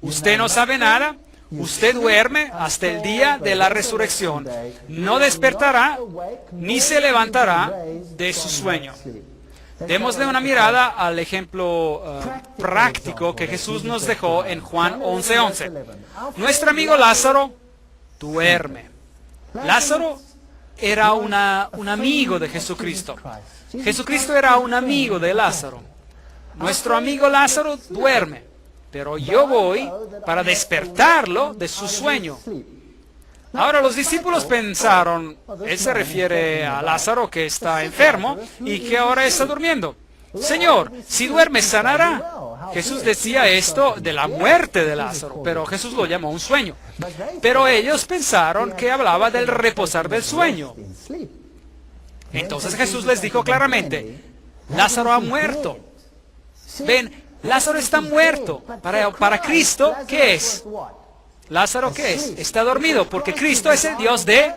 usted no sabe nada, usted duerme hasta el día de la resurrección. No despertará ni se levantará de su sueño. Démosle una mirada al ejemplo práctico que Jesús nos dejó en Juan 11:11. Nuestro amigo Lázaro duerme. Lázaro era un amigo de Jesucristo. Jesucristo era un amigo de Lázaro. Nuestro amigo Lázaro duerme, pero yo voy para despertarlo de su sueño. Ahora los discípulos pensaron, él se refiere a Lázaro que está enfermo y que ahora está durmiendo. Señor, si duerme, sanará. Jesús decía esto de la muerte de Lázaro, pero Jesús lo llamó un sueño. Pero ellos pensaron que hablaba del reposar del sueño. Entonces Jesús les dijo claramente, Lázaro ha muerto. Ven, Lázaro está muerto. Para Cristo, ¿qué es? Lázaro, ¿qué es? Está dormido, porque Cristo es el Dios de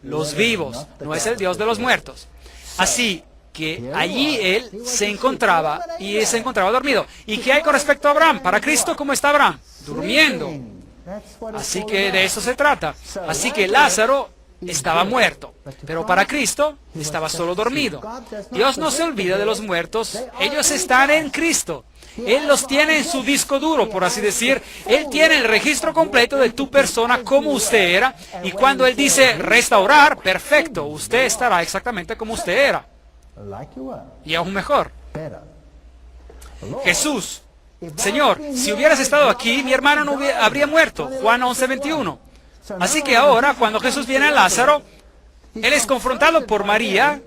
los vivos, no es el Dios de los muertos. Así que allí él se encontraba dormido. ¿Y qué hay con respecto a Abraham? Para Cristo, ¿cómo está Abraham? Durmiendo. Así que de eso se trata. Así que Lázaro estaba muerto, pero para Cristo estaba solo dormido. Dios no se olvida de los muertos, ellos están en Cristo. Él los tiene en su disco duro, por así decir. Él tiene el registro completo de tu persona como usted era, y cuando Él dice restaurar, perfecto, usted estará exactamente como usted era. Y aún mejor. Jesús, Señor, si hubieras estado aquí, mi hermano no habría muerto. Juan 11:21. Así que ahora, cuando Jesús viene a Lázaro, Él es confrontado por María,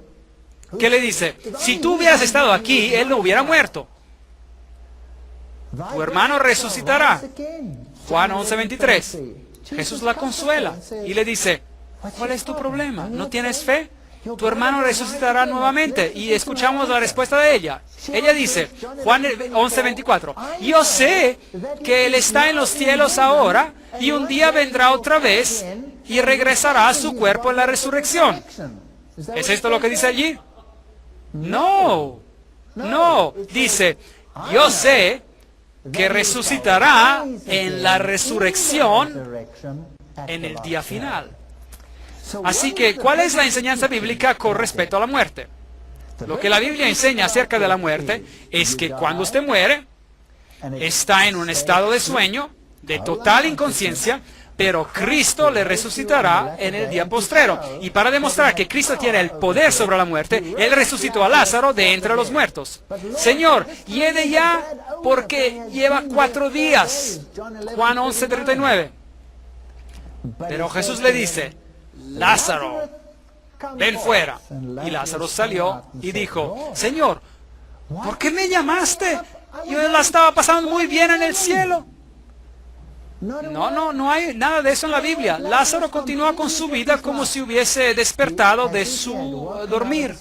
que le dice, si tú hubieras estado aquí, él no hubiera muerto. Tu hermano resucitará. Juan 11:23. Jesús la consuela y le dice, ¿cuál es tu problema? ¿No tienes fe? Tu hermano resucitará nuevamente. Y escuchamos la respuesta de ella. Ella dice, Juan 11:24, yo sé que Él está en los cielos ahora y un día vendrá otra vez y regresará a su cuerpo en la resurrección. ¿Es esto lo que dice allí? No, no. Dice, yo sé que resucitará en la resurrección en el día final. Así que, ¿cuál es la enseñanza bíblica con respecto a la muerte? Lo que la Biblia enseña acerca de la muerte es que cuando usted muere, está en un estado de sueño, de total inconsciencia, pero Cristo le resucitará en el día postrero. Y para demostrar que Cristo tiene el poder sobre la muerte, Él resucitó a Lázaro de entre los muertos. Señor, lleve ya porque lleva 4 días. Juan 11:39. Pero Jesús le dice, Lázaro, ven fuera. Y Lázaro salió y dijo, Señor, ¿por qué me llamaste? Yo la estaba pasando muy bien en el cielo. No hay nada de eso en la Biblia. Lázaro continúa con su vida como si hubiese despertado de su dormir.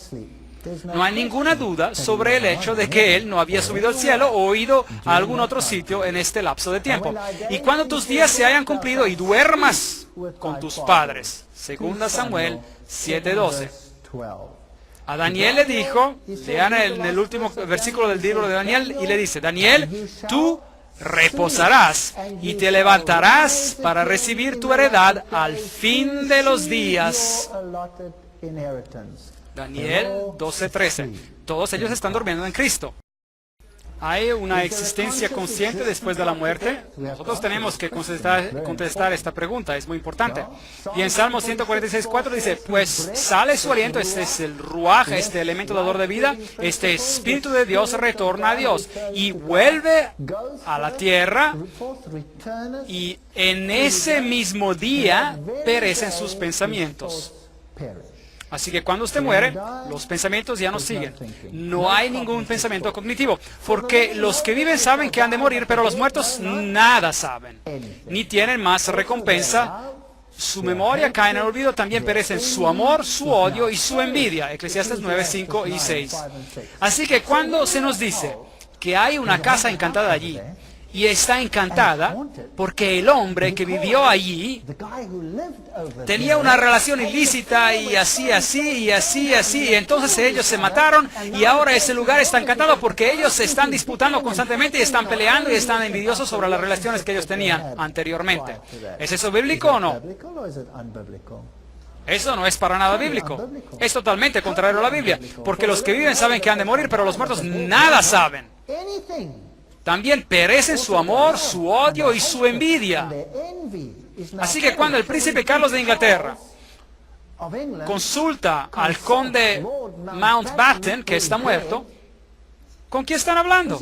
No hay ninguna duda sobre el hecho de que él no había subido al cielo o ido a algún otro sitio en este lapso de tiempo. Y cuando tus días se hayan cumplido y duermas con tus padres. 2 Samuel 7:12. A Daniel le dijo, lean en el último versículo del libro de Daniel, y le dice, Daniel, tú reposarás y te levantarás para recibir tu heredad al fin de los días. Daniel 12:13. Todos ellos están durmiendo en Cristo. ¿Hay una existencia consciente después de la muerte? Nosotros tenemos que contestar esta pregunta, es muy importante. Y en Salmo 146:4 dice, pues sale su aliento, este es el ruaj, este elemento dador de vida, este Espíritu de Dios retorna a Dios y vuelve a la tierra, y en ese mismo día perecen sus pensamientos. Así que cuando usted muere, los pensamientos ya no siguen. No hay ningún pensamiento cognitivo, porque los que viven saben que han de morir, pero los muertos nada saben, ni tienen más recompensa. Su memoria cae en el olvido, también perecen su amor, su odio y su envidia. Eclesiastes 9:5 y 6. Así que cuando se nos dice que hay una casa encantada allí, y está encantada porque el hombre que vivió allí tenía una relación ilícita y así, y entonces ellos se mataron y ahora ese lugar está encantado porque ellos se están disputando constantemente y están peleando y están envidiosos sobre las relaciones que ellos tenían anteriormente. ¿Es eso bíblico o no? Eso no es para nada bíblico. Es totalmente contrario a la Biblia, porque los que viven saben que han de morir, pero los muertos nada saben. También perecen su amor, su odio y su envidia. Así que cuando el príncipe Carlos de Inglaterra consulta al conde Mountbatten, que está muerto, ¿con quién están hablando?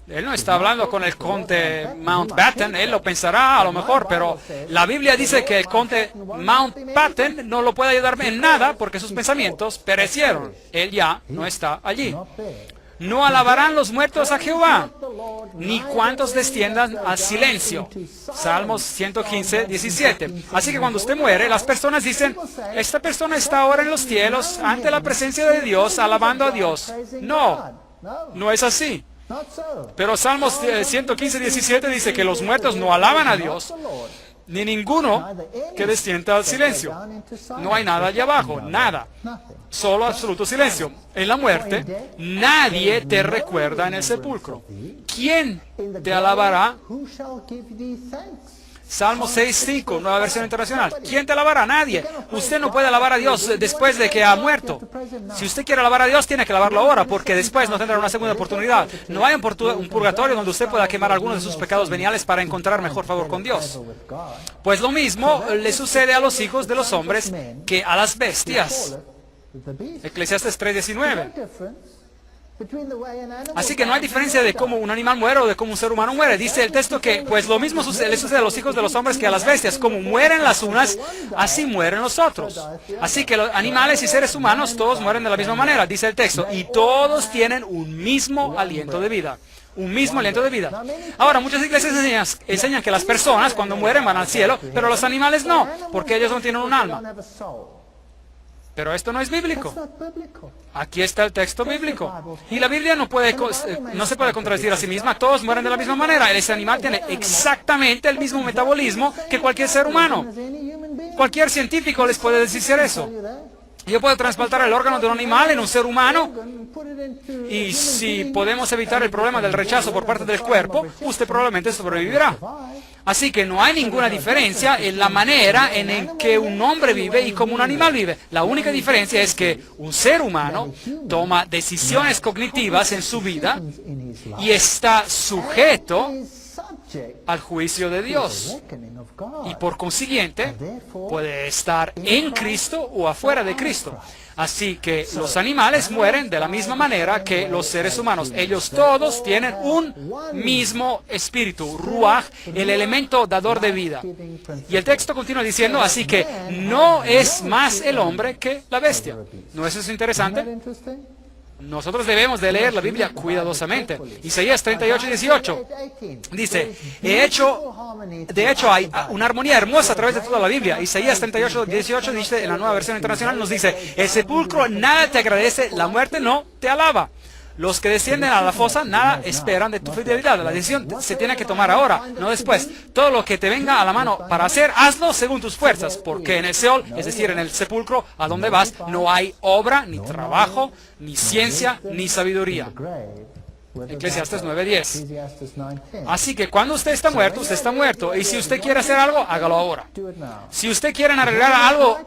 Él no está hablando con el conde Mountbatten, él lo pensará a lo mejor, pero la Biblia dice que el conde Mountbatten no lo puede ayudar en nada porque sus pensamientos perecieron. Él ya no está allí. No alabarán los muertos a Jehová, ni cuantos desciendan al silencio. Salmos 115:17. Así que cuando usted muere, las personas dicen, esta persona está ahora en los cielos, ante la presencia de Dios, alabando a Dios. No, no es así. Pero Salmos 115:17 dice que los muertos no alaban a Dios, ni ninguno que descienda al silencio. No hay nada allá abajo, nada. Solo absoluto silencio. En la muerte, nadie te recuerda en el sepulcro. ¿Quién te alabará? Salmo 6:5, nueva versión internacional. ¿Quién te alabará? Nadie. Usted no puede alabar a Dios después de que ha muerto. Si usted quiere alabar a Dios, tiene que alabarlo ahora, porque después no tendrá una segunda oportunidad. No hay un purgatorio donde usted pueda quemar algunos de sus pecados veniales para encontrar mejor favor con Dios. Pues lo mismo le sucede a los hijos de los hombres que a las bestias. Eclesiastes 3:19. Así que no hay diferencia de cómo un animal muere o de cómo un ser humano muere. Dice el texto que pues lo mismo le sucede a los hijos de los hombres que a las bestias. Como mueren las unas, así mueren los otros. Así que los animales y seres humanos todos mueren de la misma manera, dice el texto. Y todos tienen un mismo aliento de vida. Un mismo aliento de vida. Ahora, muchas iglesias enseñan que las personas cuando mueren van al cielo, pero los animales no, porque ellos no tienen un alma. Pero esto no es bíblico. Aquí está el texto bíblico. Y la Biblia no se puede contradecir a sí misma. Todos mueren de la misma manera. Ese animal tiene exactamente el mismo metabolismo que cualquier ser humano. Cualquier científico les puede decir eso. Yo puedo trasplantar el órgano de un animal en un ser humano, y si podemos evitar el problema del rechazo por parte del cuerpo, usted probablemente sobrevivirá. Así que no hay ninguna diferencia en la manera en que un hombre vive y cómo un animal vive. La única diferencia es que un ser humano toma decisiones cognitivas en su vida y está sujeto al juicio de Dios. Y por consiguiente, puede estar en Cristo o afuera de Cristo. Así que los animales mueren de la misma manera que los seres humanos. Ellos todos tienen un mismo espíritu, ruaj, el elemento dador de vida. Y el texto continúa diciendo, así que no es más el hombre que la bestia. ¿No es eso interesante? Nosotros debemos de leer la Biblia cuidadosamente. Isaías 38:18 dice, de hecho hay una armonía hermosa a través de toda la Biblia. Isaías 38:18 dice, en la Nueva Versión Internacional nos dice, el sepulcro nada te agradece, la muerte no te alaba. Los que descienden a la fosa nada esperan de tu fidelidad. La decisión se tiene que tomar ahora, no después. Todo lo que te venga a la mano para hacer, hazlo según tus fuerzas, porque en el Seol, es decir, en el sepulcro, a donde vas, no hay obra, ni trabajo, ni ciencia, ni sabiduría. Eclesiastes 9:10. Así que cuando usted está muerto, y si usted quiere hacer algo, hágalo ahora. Si usted quiere arreglar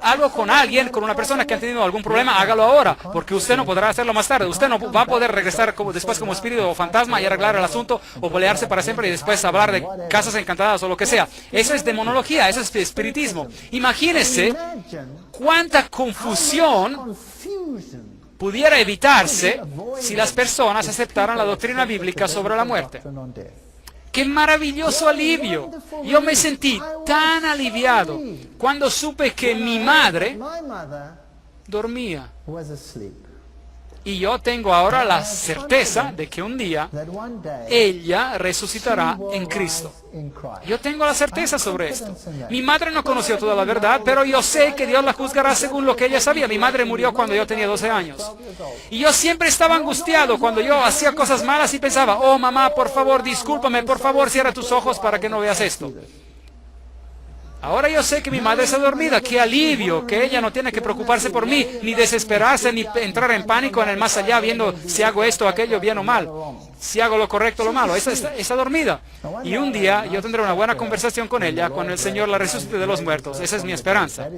algo con alguien, con una persona que ha tenido algún problema, hágalo ahora, porque usted no podrá hacerlo más tarde. Usted no va a poder regresar después como espíritu o fantasma y arreglar el asunto, o pelearse para siempre y después hablar de casas encantadas o lo que sea. Eso es demonología, eso es espiritismo. Imagínese cuánta confusión pudiera evitarse si las personas aceptaran la doctrina bíblica sobre la muerte. ¡Qué maravilloso alivio! Yo me sentí tan aliviado cuando supe que mi madre dormía. Y yo tengo ahora la certeza de que un día ella resucitará en Cristo. Yo tengo la certeza sobre esto. Mi madre no conoció toda la verdad, pero yo sé que Dios la juzgará según lo que ella sabía. Mi madre murió cuando yo tenía 12 años. Y yo siempre estaba angustiado cuando yo hacía cosas malas y pensaba, oh mamá, por favor, discúlpame, por favor, cierra tus ojos para que no veas esto. Ahora yo sé que mi madre está dormida. ¡Qué alivio! Que ella no tiene que preocuparse por mí, ni desesperarse, ni entrar en pánico en el más allá, viendo si hago esto o aquello, bien o mal, si hago lo correcto o lo malo. Está dormida. Y un día yo tendré una buena conversación con ella, con el Señor la resucite de los muertos. Esa es mi esperanza.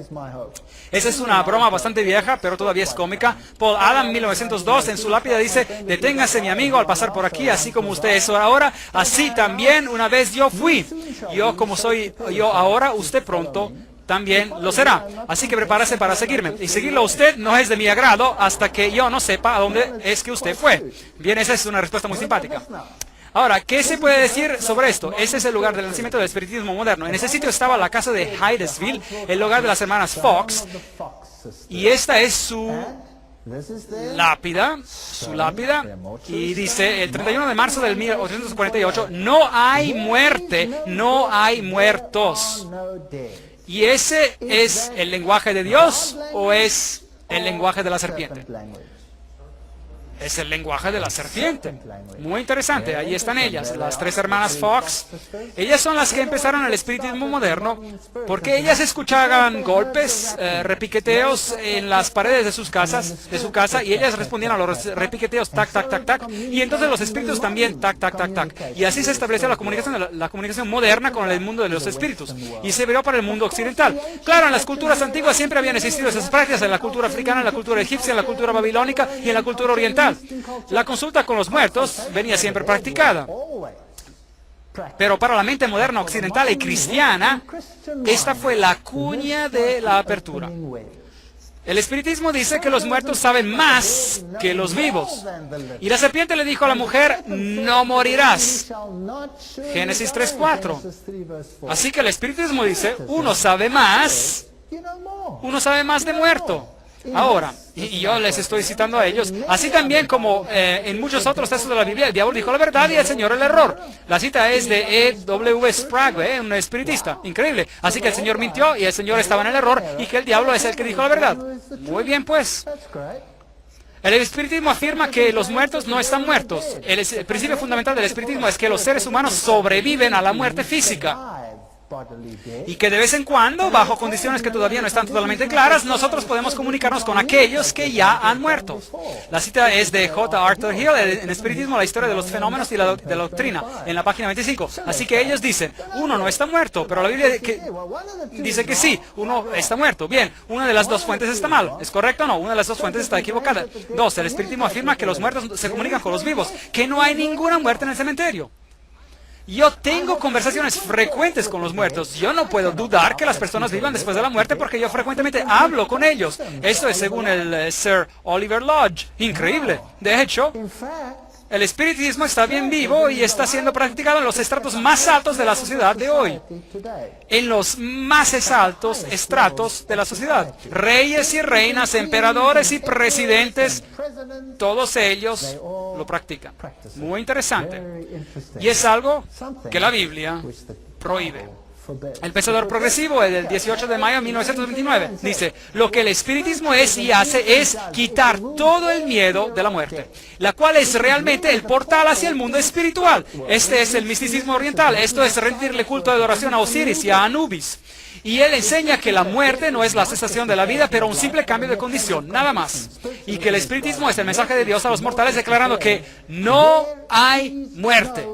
Esa es una broma bastante vieja, pero todavía es cómica. Paul Allen, 1902, en su lápida dice, deténgase mi amigo al pasar por aquí, así como usted es ahora, así también una vez yo fui. Yo como soy yo ahora, usted pronto también lo será. Así que prepárese para seguirme. Y seguirlo a usted no es de mi agrado hasta que yo no sepa a dónde es que usted fue. Bien, esa es una respuesta muy simpática. Ahora, ¿qué se puede decir sobre esto? Ese es el lugar del nacimiento del espiritismo moderno. En ese sitio estaba la casa de Hydesville, el hogar de las hermanas Fox. Y esta es su lápida, y dice, el 31 de marzo del 1848, no hay muerte, no hay muertos. ¿Y ese es el lenguaje de Dios o es el lenguaje de la serpiente? Es el lenguaje de la serpiente. Muy interesante. Ahí están ellas, las tres hermanas Fox. Ellas son las que empezaron el espiritismo moderno porque ellas escuchaban golpes, repiqueteos en las paredes de su casa, y ellas respondían a los repiqueteos, tac, tac, tac, tac. Y entonces los espíritus también, tac, tac, tac, tac. Y así se estableció la comunicación moderna con el mundo de los espíritus. Y se viró para el mundo occidental. Claro, en las culturas antiguas siempre habían existido esas prácticas, en la cultura africana, en la cultura egipcia, en la cultura babilónica y en la cultura oriental. La consulta con los muertos venía siempre practicada. Pero para la mente moderna, occidental y cristiana, esta fue la cuña de la apertura. El espiritismo dice que los muertos saben más que los vivos. Y la serpiente le dijo a la mujer, no morirás. Génesis 3:4. Así que el espiritismo dice, uno sabe más de muerto. Ahora, y yo les estoy citando a ellos, así también como en muchos otros textos de la Biblia, el diablo dijo la verdad y el Señor el error. La cita es de E.W. Sprague, un espiritista, increíble. Así que el Señor mintió y el Señor estaba en el error y que el diablo es el que dijo la verdad. Muy bien, pues. El espiritismo afirma que los muertos no están muertos. El principio fundamental del espiritismo es que los seres humanos sobreviven a la muerte física. Y que de vez en cuando, bajo condiciones que todavía no están totalmente claras, nosotros podemos comunicarnos con aquellos que ya han muerto. La cita es de J. Arthur Hill, en Espiritismo, la historia de los fenómenos y de la doctrina, en la página 25. Así que ellos dicen, uno no está muerto, pero la Biblia dice que sí, uno está muerto. Bien, una de las dos fuentes está mal. ¿Es correcto o no? Una de las dos fuentes está equivocada. Dos, el Espiritismo afirma que los muertos se comunican con los vivos, que no hay ninguna muerte en el cementerio. Yo tengo conversaciones frecuentes con los muertos. Yo no puedo dudar que las personas vivan después de la muerte porque yo frecuentemente hablo con ellos. Esto es según el Sir Oliver Lodge. Increíble. De hecho, el espiritismo está bien vivo y está siendo practicado en los estratos más altos de la sociedad de hoy. En los más altos estratos de la sociedad. Reyes y reinas, emperadores y presidentes, todos ellos lo practican. Muy interesante. Y es algo que la Biblia prohíbe. El Pensador Progresivo, el del 18 de mayo de 1929, dice, lo que el espiritismo es y hace es quitar todo el miedo de la muerte, la cual es realmente el portal hacia el mundo espiritual. Este es el misticismo oriental. Esto es rendirle culto de adoración a Osiris y a Anubis. Y él enseña que la muerte no es la cesación de la vida, pero un simple cambio de condición, nada más. Y que el espiritismo es el mensaje de Dios a los mortales declarando que no hay muerte.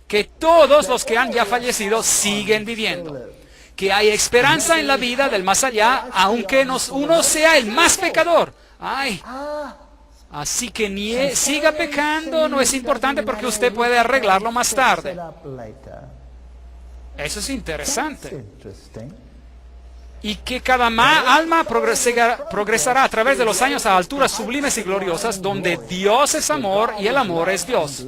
Que todos los que han ya fallecido siguen viviendo. Que hay esperanza en la vida del más allá, aunque uno sea el más pecador. Ay, así que siga pecando, no es importante porque usted puede arreglarlo más tarde. Eso es interesante. Y que cada alma progresará a través de los años a alturas sublimes y gloriosas, donde Dios es amor y el amor es Dios.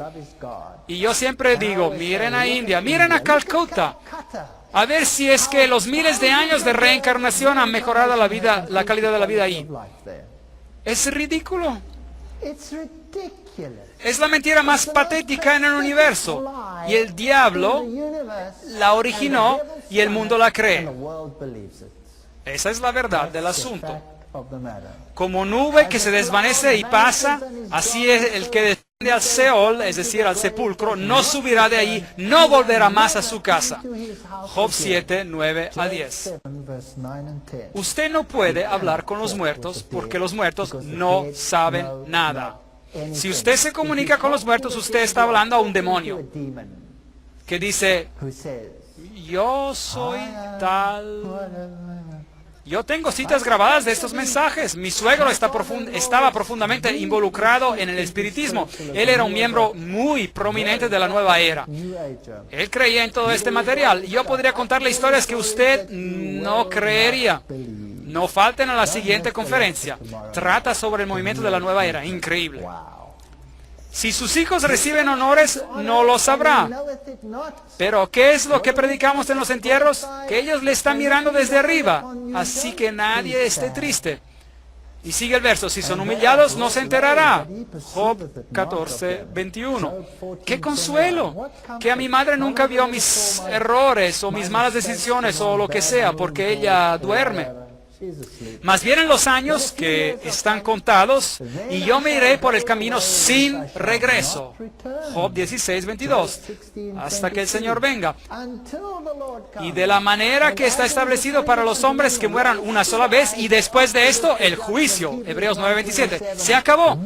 Y yo siempre digo, miren a India, miren a Calcuta, a ver si es que los miles de años de reencarnación han mejorado la calidad de la vida ahí. Es ridículo. Es la mentira más patética en el universo. Y el diablo la originó y el mundo la cree. Esa es la verdad del asunto. Como nube que se desvanece y pasa, así es el que desciende al Seol, es decir, al sepulcro, no subirá de ahí, no volverá más a su casa. Job 7, 9 a 10. Usted no puede hablar con los muertos porque los muertos no saben nada. Si usted se comunica con los muertos, usted está hablando a un demonio que dice, yo soy tal. Yo tengo citas grabadas de estos mensajes. Mi suegro estaba profundamente involucrado en el espiritismo. Él era un miembro muy prominente de la nueva era. Él creía en todo este material. Yo podría contarle historias que usted no creería. No falten a la siguiente conferencia. Trata sobre el movimiento de la nueva era. Increíble. Si sus hijos reciben honores, no lo sabrá. Pero ¿qué es lo que predicamos en los entierros? Que ellos le están mirando desde arriba. Así que nadie esté triste. Y sigue el verso, si son humillados, no se enterará. Job 14, 21. ¡Qué consuelo! Que a mi madre nunca vio mis errores o mis malas decisiones o lo que sea, porque ella duerme. Más vienen los años que están contados y yo me iré por el camino sin regreso. Job 16, 22. Hasta que el Señor venga. Y de la manera que está establecido para los hombres que mueran una sola vez y después de esto el juicio. Hebreos 9, 27. Se acabó.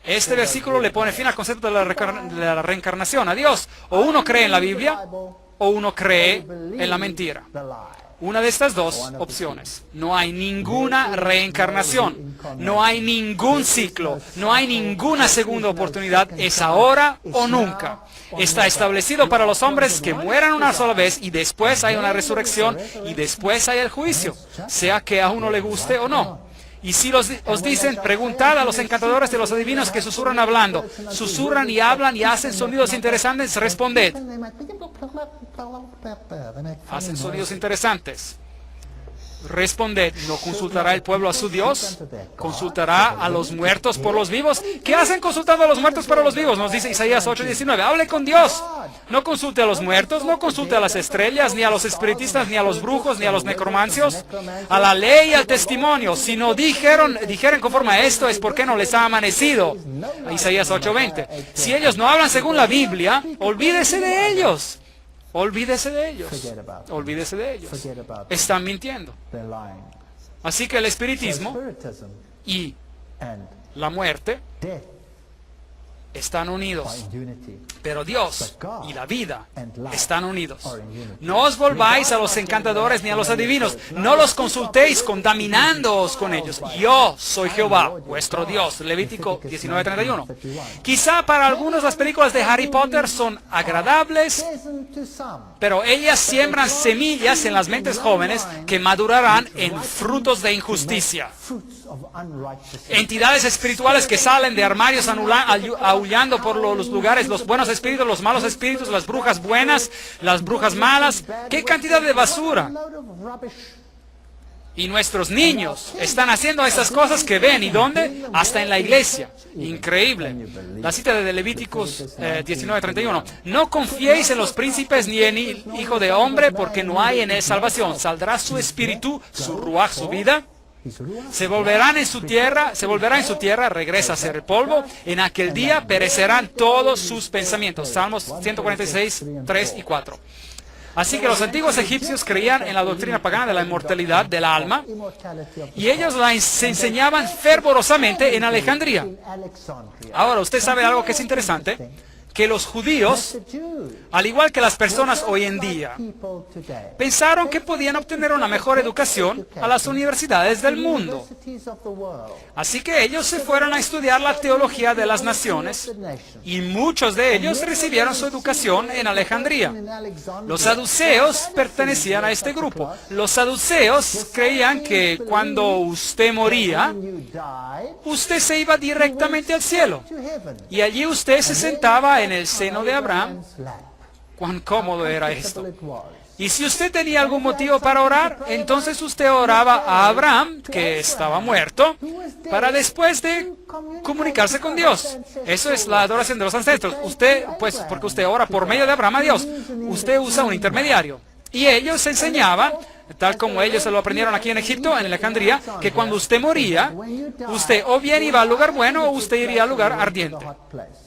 Este versículo le pone fin al concepto de la reencarnación. Adiós. O uno cree en la Biblia o uno cree en la mentira. Una de estas dos opciones. No hay ninguna reencarnación. No hay ningún ciclo. No hay ninguna segunda oportunidad. Es ahora o nunca. Está establecido para los hombres que mueran una sola vez y después hay una resurrección y después hay el juicio. Sea que a uno le guste o no. Y si os dicen, preguntad a los encantadores de los adivinos que susurran hablando. Susurran y hablan y hacen sonidos interesantes, responded. Hacen sonidos interesantes. Responded, ¿no consultará el pueblo a su Dios? ¿Consultará a los muertos por los vivos? ¿Qué hacen consultando a los muertos para los vivos? Nos dice Isaías 8:19. Hable con Dios. No consulte a los muertos, no consulte a las estrellas, ni a los espiritistas, ni a los brujos, ni a los necromancios. A la ley y al testimonio. Si no dijeren conforme a esto, es porque no les ha amanecido. Isaías 8:20. Si ellos no hablan según la Biblia, olvídese de ellos. olvídese de ellos. Forget about them. Olvídese de ellos. Forget about them. Están mintiendo. They're lying. Así que el So espiritismo spiritism y and la muerte death están are unidos. in unity. Pero Dios y la vida están unidos. Are in unity. No os volváis a los encantadores ni a los adivinos. No los consultéis contaminándoos con ellos. Yo soy Jehová, vuestro Dios. Levítico 19:31. Quizá para algunos las películas de Harry Potter son agradables, Pleasant to some. pero ellas siembran semillas en las mentes jóvenes que madurarán en frutos de injusticia. Fruits of unrighteousness. Entidades espirituales que salen de armarios aullando por los lugares, los buenos espíritus, los malos espíritus, las brujas buenas, las brujas malas. ¡Qué cantidad de basura! Load of rubbish. Y nuestros niños están haciendo estas cosas que ven. ¿Y dónde? Hasta en la iglesia. Increíble. La cita de Levíticos 19:31. No confiéis en los príncipes ni en el hijo de hombre, porque no hay en él salvación. Saldrá su espíritu, su ruaj, su vida. Se volverá en su tierra, regresa a ser el polvo. En aquel día perecerán todos sus pensamientos. Salmos 146, 3 y 4. Así que los antiguos egipcios creían en la doctrina pagana de la inmortalidad del alma, y ellos la enseñaban fervorosamente en Alejandría. Ahora, usted sabe algo que es interesante, que los judíos, al igual que las personas hoy en día, pensaron que podían obtener una mejor educación a las universidades del mundo. Así que ellos se fueron a estudiar la teología de las naciones, y muchos de ellos recibieron su educación en Alejandría. Los saduceos pertenecían a este grupo. Los saduceos creían que cuando usted moría, usted se iba directamente al cielo, y allí usted se sentaba en el seno de Abraham. Cuán cómodo era esto. Y si usted tenía algún motivo para orar, entonces usted oraba a Abraham, que estaba muerto, para después de comunicarse con Dios. Eso es la adoración de los ancestros. Usted, pues, porque usted ora por medio de Abraham a Dios, usted usa un intermediario. Y ellos enseñaban, tal como ellos se lo aprendieron aquí en Egipto, en Alejandría, que cuando usted moría, usted o bien iba al lugar bueno o usted iría al lugar ardiente.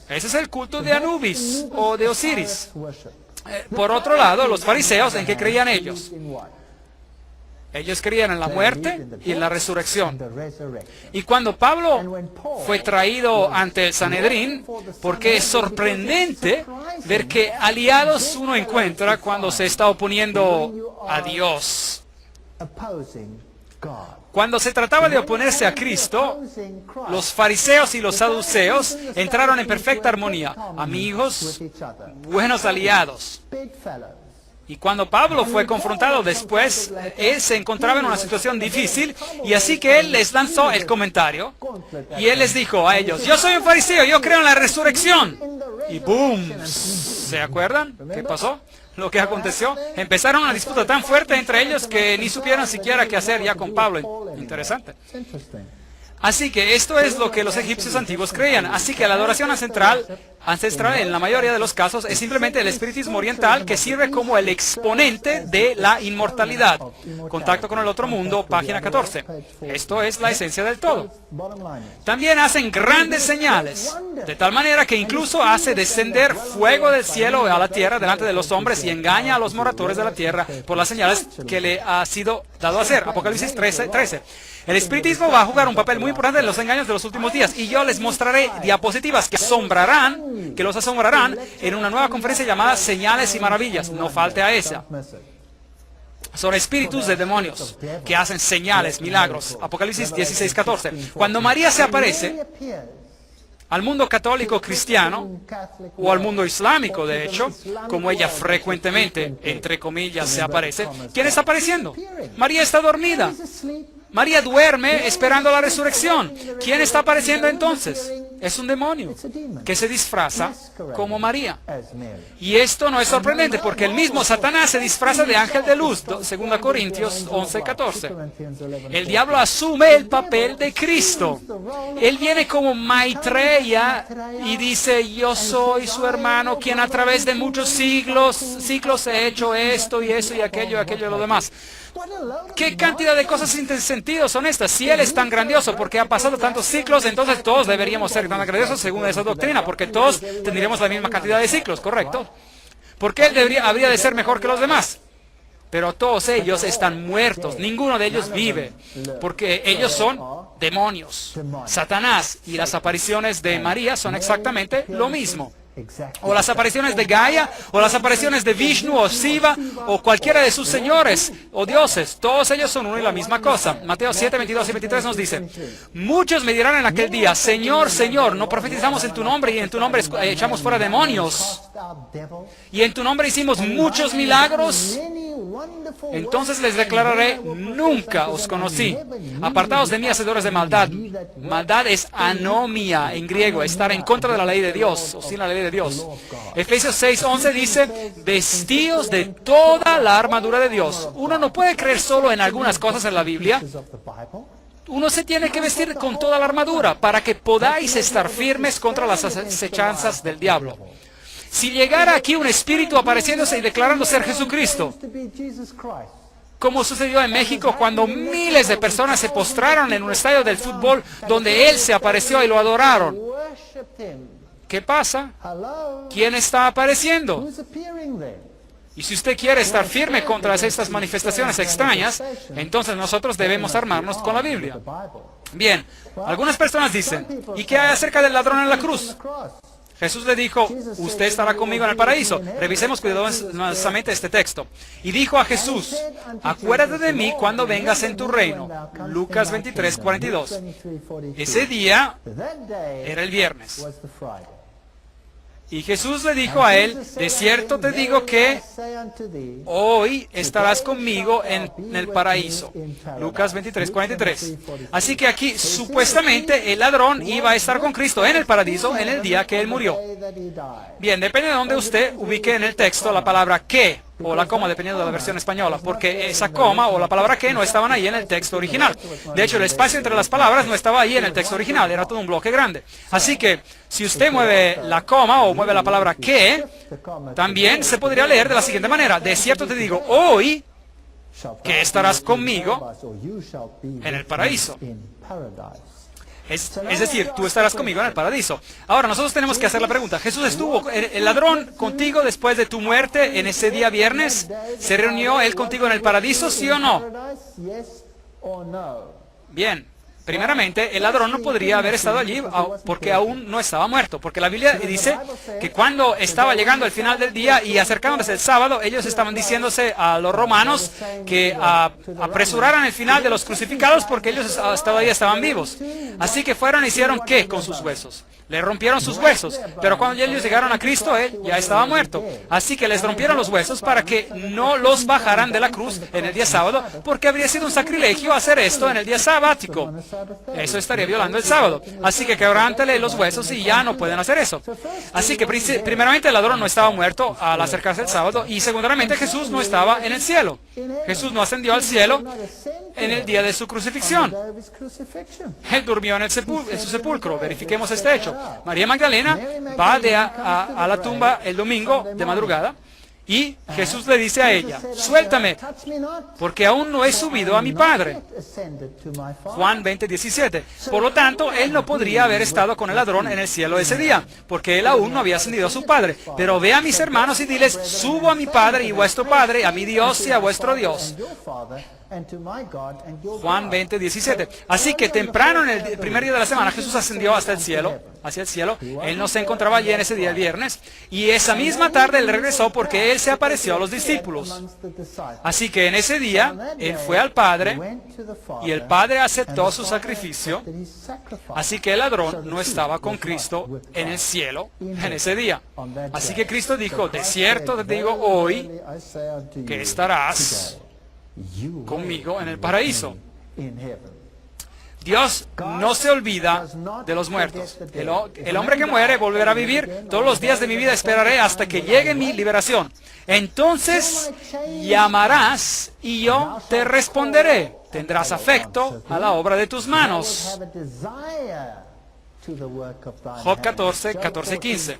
Ese es el culto de Anubis o de Osiris. Por otro lado, los fariseos, ¿en qué creían ellos? Ellos creían en la muerte y en la resurrección. Y cuando Pablo fue traído ante el Sanedrín, porque es sorprendente ver qué aliados uno encuentra cuando se está oponiendo a Dios. Cuando se trataba de oponerse a Cristo, los fariseos y los saduceos entraron en perfecta armonía, amigos, buenos aliados. Y cuando Pablo fue confrontado después, él se encontraba en una situación difícil, y así que él les lanzó el comentario, y él les dijo a ellos: yo soy un fariseo, yo creo en la resurrección. Y ¡boom! ¿Se acuerdan qué pasó? Lo que aconteció. Empezaron una disputa tan fuerte entre ellos que ni supieron siquiera qué hacer ya con Pablo. Interesante. Así que esto es lo que los egipcios antiguos creían. Así que la adoración ancestral en la mayoría de los casos es simplemente el espiritismo oriental, que sirve como el exponente de la inmortalidad. Contacto con el otro mundo, página 14. Esto es la esencia del todo. También hacen grandes señales, de tal manera que incluso hace descender fuego del cielo a la tierra delante de los hombres y engaña a los moradores de la tierra por las señales que le ha sido dado a hacer. Apocalipsis 13:13. El espiritismo va a jugar un papel muy importante en los engaños de los últimos días, y yo les mostraré diapositivas que los asombrarán en una nueva conferencia llamada Señales y Maravillas. No falte a esa. Son espíritus de demonios que hacen señales, milagros. Apocalipsis 16:14. Cuando María se aparece al mundo católico cristiano, o al mundo islámico, de hecho, como ella frecuentemente, entre comillas, se aparece, ¿quién está apareciendo? María está dormida. María duerme esperando la resurrección. ¿Quién está apareciendo entonces? Es un demonio que se disfraza como María. Y esto no es sorprendente, porque el mismo Satanás se disfraza de ángel de luz. 2 Corintios 11:14. El diablo asume el papel de Cristo. Él viene como Maitreya y dice: yo soy su hermano, quien a través de muchos siglos he hecho esto y eso y aquello y lo demás. ¿Qué cantidad de cosas sin sentido son estas? Si Él es tan grandioso porque ha pasado tantos ciclos, entonces todos deberíamos ser tan grandiosos según esa doctrina, porque todos tendríamos la misma cantidad de ciclos, ¿correcto? porque él habría de ser mejor que los demás. Pero todos ellos están muertos, ninguno de ellos vive, porque ellos son demonios. Satanás y las apariciones de María son exactamente lo mismo. O las apariciones de Gaia, o las apariciones de Vishnu, o Shiva, o cualquiera de sus señores, o dioses. Todos ellos son uno y la misma cosa. Mateo 7, 22 y 23 nos dice: muchos me dirán en aquel día, Señor, Señor, ¿no profetizamos en tu nombre y en tu nombre echamos fuera demonios? Y en tu nombre hicimos muchos milagros. Entonces les declararé, nunca os conocí. Apartaos de mí, hacedores de maldad. Maldad es anomia en griego, estar en contra de la ley de Dios, o sin la ley de Dios. Efesios 6:11 dice, vestíos de toda la armadura de Dios. Uno no puede creer solo en algunas cosas en la Biblia. Uno se tiene que vestir con toda la armadura para que podáis estar firmes contra las acechanzas del diablo. Si llegara aquí un espíritu apareciéndose y declarando ser Jesucristo, como sucedió en México cuando miles de personas se postraron en un estadio del fútbol donde Él se apareció y lo adoraron, ¿qué pasa? ¿Quién está apareciendo? Y si usted quiere estar firme contra estas manifestaciones extrañas, entonces nosotros debemos armarnos con la Biblia. Bien, algunas personas dicen, ¿y qué hay acerca del ladrón en la cruz? Jesús le dijo, usted estará conmigo en el paraíso. Revisemos cuidadosamente este texto. Y dijo a Jesús, acuérdate de mí cuando vengas en tu reino. Lucas 23, 42. Ese día era el viernes. Y Jesús le dijo a él, de cierto te digo que hoy estarás conmigo en el paraíso. Lucas 23, 43. Así que aquí supuestamente el ladrón iba a estar con Cristo en el paraíso en el día que él murió. Bien, depende de dónde usted ubique en el texto la palabra que o la coma, dependiendo de la versión española, porque esa coma o la palabra que no estaban ahí en el texto original. De hecho, el espacio entre las palabras no estaba ahí en el texto original, era todo un bloque grande. Así que, si usted mueve la coma o mueve la palabra que, también se podría leer de la siguiente manera. De cierto te digo, hoy que estarás conmigo en el paraíso. Es decir, tú estarás conmigo en el paraíso. Ahora, nosotros tenemos que hacer la pregunta. ¿Jesús estuvo, el ladrón, contigo después de tu muerte en ese día viernes? ¿Se reunió él contigo en el paraíso, sí o no? Bien. Primeramente, el ladrón no podría haber estado allí porque aún no estaba muerto. Porque la Biblia dice que cuando estaba llegando el final del día y acercándose el sábado, ellos estaban diciéndose a los romanos que apresuraran el final de los crucificados porque ellos todavía estaban vivos. Así que fueron y hicieron ¿qué con sus huesos? Le rompieron sus huesos. Pero cuando ellos llegaron a Cristo, Él ya estaba muerto. Así que les rompieron los huesos para que no los bajaran de la cruz en el día sábado, porque habría sido un sacrilegio hacer esto en el día sabático. Eso estaría violando el sábado. Así que quebrántale los huesos y ya no pueden hacer eso. Así que primeramente el ladrón no estaba muerto al acercarse el sábado, y secundariamente Jesús no estaba en el cielo. Jesús no ascendió al cielo en el día de su crucifixión. Él durmió en su sepulcro. Verifiquemos este hecho. María Magdalena va a la tumba el domingo de madrugada y Jesús le dice a ella, suéltame, porque aún no he subido a mi Padre. Juan 20, 17. Por lo tanto, él no podría haber estado con el ladrón en el cielo ese día, porque él aún no había ascendido a su Padre. Pero ve a mis hermanos y diles, subo a mi Padre y vuestro Padre, a mi Dios y a vuestro Dios. Juan 20, 17. Así que temprano en el primer día de la semana Jesús ascendió hacia el cielo. Él no se encontraba allí en ese día, el viernes, y esa misma tarde él regresó porque él se apareció a los discípulos. Así que en ese día él fue al Padre y el Padre aceptó su sacrificio. Así que el ladrón no estaba con Cristo en el cielo en ese día. Así que Cristo dijo, de cierto te digo hoy que estarás conmigo en el paraíso. Dios no se olvida de los muertos. El hombre que muere volverá a vivir. Todos los días de mi vida esperaré hasta que llegue mi liberación. Entonces llamarás y yo te responderé. Tendrás afecto a la obra de tus manos. Job 14, 14, 15.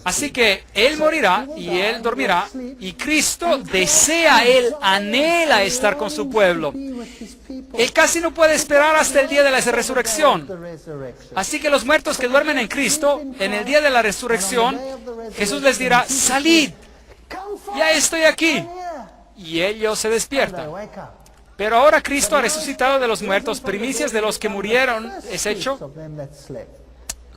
Así que Él morirá y Él dormirá, y Cristo desea, Él anhela estar con su pueblo. Él casi no puede esperar hasta el día de la resurrección. Así que los muertos que duermen en Cristo, en el día de la resurrección, Jesús les dirá, salid, ya estoy aquí. Y ellos se despiertan. Pero ahora Cristo ha resucitado de los muertos, primicias de los que murieron es hecho.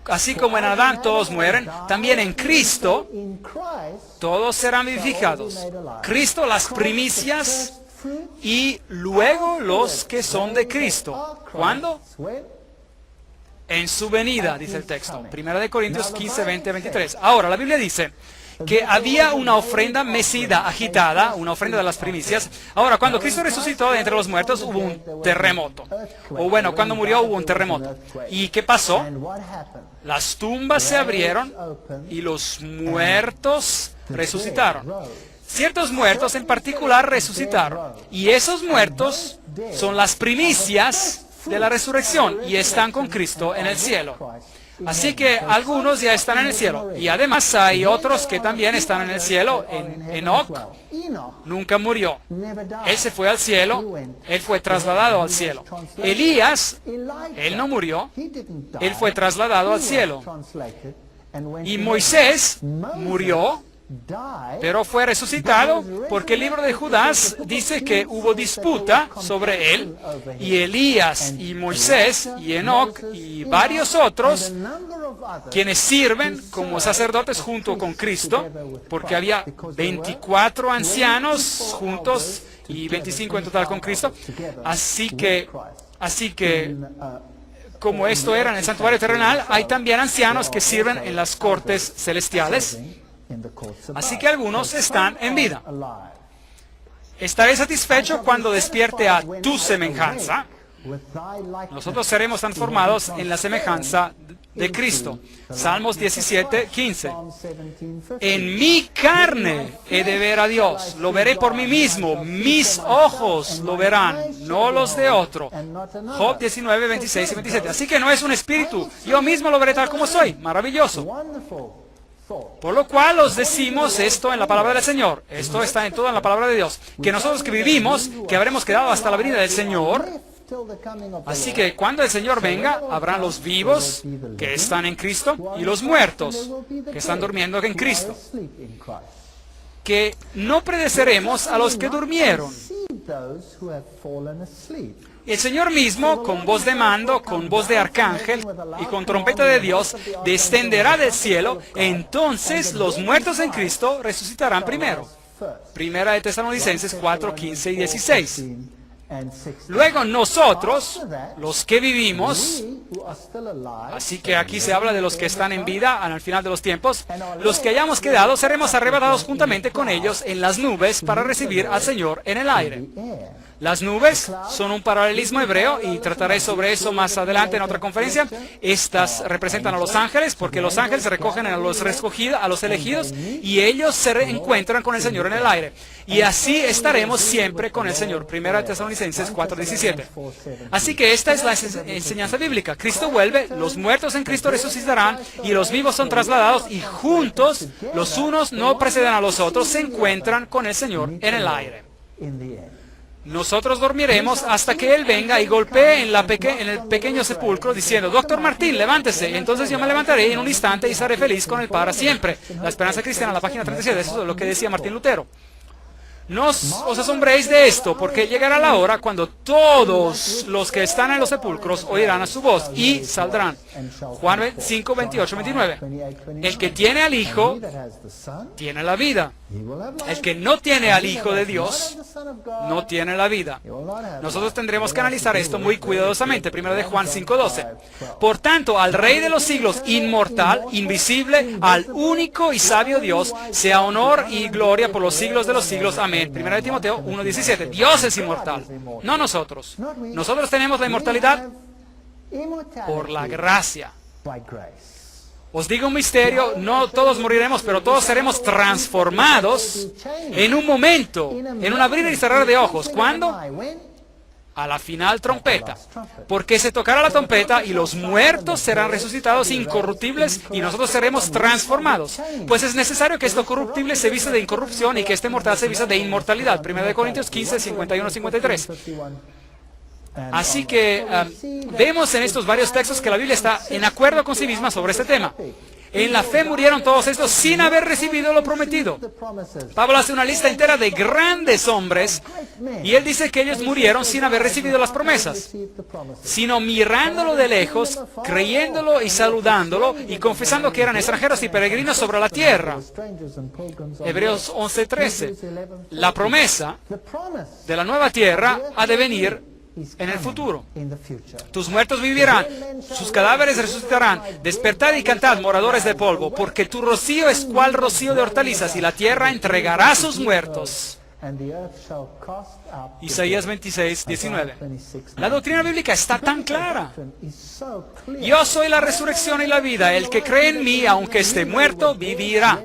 Así como en Adán todos mueren, también en Cristo todos serán vivificados. Cristo las primicias y luego los que son de Cristo. ¿Cuándo? En su venida, dice el texto. 1 Corintios 15, 20, 23. Ahora, la Biblia dice que había una ofrenda mecida, agitada, una ofrenda de las primicias. Ahora, cuando Cristo resucitó de entre los muertos, hubo un terremoto. O bueno, cuando murió hubo un terremoto. ¿Y qué pasó? Las tumbas se abrieron y los muertos resucitaron. Ciertos muertos en particular resucitaron. Y esos muertos son las primicias de la resurrección y están con Cristo en el cielo. Así que algunos ya están en el cielo. Y además hay otros que también están en el cielo. Enoc nunca murió. Él se fue al cielo. Él fue trasladado al cielo. Elías, él no murió. Él fue trasladado al cielo. Y Moisés murió, pero fue resucitado porque el libro de Judas dice que hubo disputa sobre él, y Elías y Moisés y Enoc y varios otros quienes sirven como sacerdotes junto con Cristo, porque había 24 ancianos juntos y 25 en total con Cristo. Así que como esto era en el santuario terrenal, hay también ancianos que sirven en las cortes celestiales. Así que algunos están en vida. Estaré satisfecho cuando despierte a tu semejanza. Nosotros seremos transformados en la semejanza de Cristo. Salmos 17, 15. En mi carne he de ver a Dios. Lo veré por mí mismo. Mis ojos lo verán, no los de otro. Job 19, 26 y 27. Así que no es un espíritu. Yo mismo lo veré tal como soy. Maravilloso. Por lo cual os decimos esto en la palabra del Señor. Esto está en toda la palabra de Dios. Que nosotros que vivimos, que habremos quedado hasta la venida del Señor. Así que cuando el Señor venga, habrán los vivos que están en Cristo y los muertos que están durmiendo en Cristo. Que no pereceremos a los que durmieron. El Señor mismo, con voz de mando, con voz de arcángel y con trompeta de Dios, descenderá del cielo. Entonces los muertos en Cristo resucitarán primero. Primera de Tesalonicenses 4, 15 y 16. Luego nosotros, los que vivimos, así que aquí se habla de los que están en vida al final de los tiempos, los que hayamos quedado seremos arrebatados juntamente con ellos en las nubes para recibir al Señor en el aire. Las nubes son un paralelismo hebreo y trataré sobre eso más adelante en otra conferencia. Estas representan a los ángeles porque los ángeles recogen a los elegidos y ellos se reencuentran con el Señor en el aire. Y así estaremos siempre con el Señor. Primera de Tesalonicenses 4:17. Así que esta es la enseñanza bíblica. Cristo vuelve, los muertos en Cristo resucitarán y los vivos son trasladados y juntos, los unos no preceden a los otros, se encuentran con el Señor en el aire. Nosotros dormiremos hasta que Él venga y golpee en el pequeño sepulcro diciendo: Doctor Martín, levántese. Entonces yo me levantaré en un instante y estaré feliz con Él para siempre. La Esperanza Cristiana, la página 37, eso es lo que decía Martín Lutero. No os asombréis de esto, porque llegará la hora cuando todos los que están en los sepulcros oirán a su voz y saldrán. Juan 5, 28, 29. El que tiene al Hijo tiene la vida. El que no tiene al Hijo de Dios no tiene la vida. Nosotros tendremos que analizar esto muy cuidadosamente. Primero de Juan 5:12. Por tanto, al Rey de los siglos, inmortal, invisible, al único y sabio Dios, sea honor y gloria por los siglos de los siglos. Amén. Primero de Timoteo 1:17. Dios es inmortal, no nosotros. Nosotros tenemos la inmortalidad por la gracia. Os digo un misterio, no todos moriremos, pero todos seremos transformados en un momento, en un abrir y cerrar de ojos. ¿Cuándo? A la final trompeta. Porque se tocará la trompeta y los muertos serán resucitados incorruptibles y nosotros seremos transformados. Pues es necesario que esto corruptible se vista de incorrupción y que este mortal se vista de inmortalidad. 1 Corintios 15, 51, 53. Así que vemos en estos varios textos que la Biblia está en acuerdo con sí misma sobre este tema. En la fe murieron todos estos sin haber recibido lo prometido. Pablo hace una lista entera de grandes hombres y él dice que ellos murieron sin haber recibido las promesas, sino mirándolo de lejos, creyéndolo y saludándolo y confesando que eran extranjeros y peregrinos sobre la tierra. Hebreos 11:13. La promesa de la nueva tierra ha de venir en el futuro. Tus muertos vivirán, sus cadáveres resucitarán. Despertad y cantad, moradores de polvo, porque tu rocío es cual rocío de hortalizas, y la tierra entregará a sus muertos. Isaías 26:19. La doctrina bíblica está tan clara. Yo soy la resurrección y la vida. El que cree en mí, aunque esté muerto, vivirá.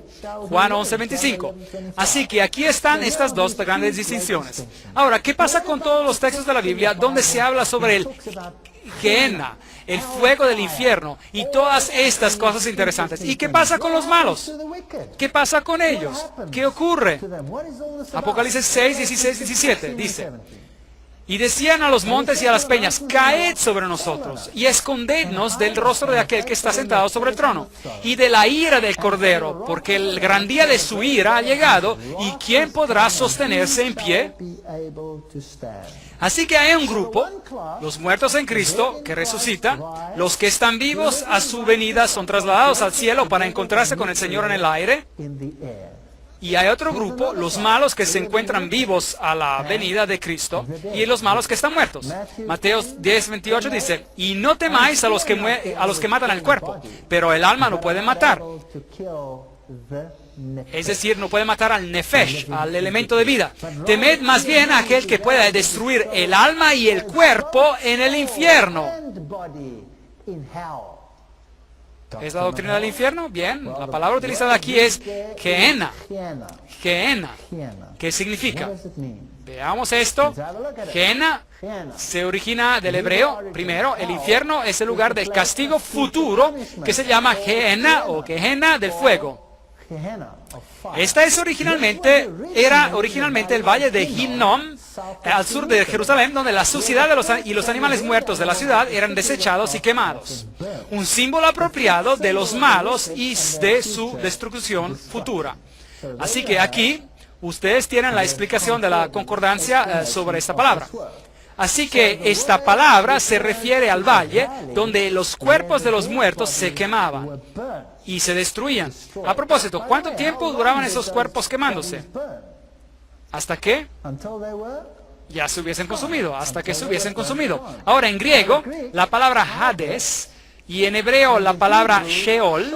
Juan 11:25. Así que aquí están estas dos grandes distinciones. Ahora, ¿qué pasa con todos los textos de la Biblia donde se habla sobre el Gehenna, el fuego del infierno y todas estas cosas interesantes? ¿Y qué pasa con los malos? ¿Qué pasa con ellos? ¿Qué ocurre? Apocalipsis 6, 16, 17 dice: y decían a los montes y a las peñas, caed sobre nosotros y escondednos del rostro de aquel que está sentado sobre el trono y de la ira del Cordero, porque el gran día de su ira ha llegado, y ¿quién podrá sostenerse en pie? Así que hay un grupo, los muertos en Cristo, que resucitan. Los que están vivos a su venida son trasladados al cielo para encontrarse con el Señor en el aire. Y hay otro grupo, los malos, que se encuentran vivos a la venida de Cristo, y los malos que están muertos. Mateo 10:28 dice: y no temáis a los que matan el cuerpo, pero el alma no puede matar. Es decir, no puede matar al nefesh, al elemento de vida. Temed más bien a aquel que pueda destruir el alma y el cuerpo en el infierno. ¿Es la doctrina del infierno? Bien, la palabra utilizada aquí es Gehenna. Gehenna. ¿Qué significa? Veamos esto. Gehenna se origina del hebreo. Primero, el infierno es el lugar del castigo futuro que se llama Gehenna o Gehenna del fuego. Esta era originalmente el valle de Hinnom, al sur de Jerusalén, donde la suciedad y los animales muertos de la ciudad eran desechados y quemados. Un símbolo apropiado de los malos y de su destrucción futura. Así que aquí ustedes tienen la explicación de la concordancia sobre esta palabra. Así que esta palabra se refiere al valle donde los cuerpos de los muertos se quemaban y se destruían. A propósito, ¿cuánto tiempo duraban esos cuerpos quemándose? ¿Hasta qué? Ya se hubiesen consumido, hasta que se hubiesen consumido. Ahora, en griego, la palabra Hades, y en hebreo la palabra Sheol,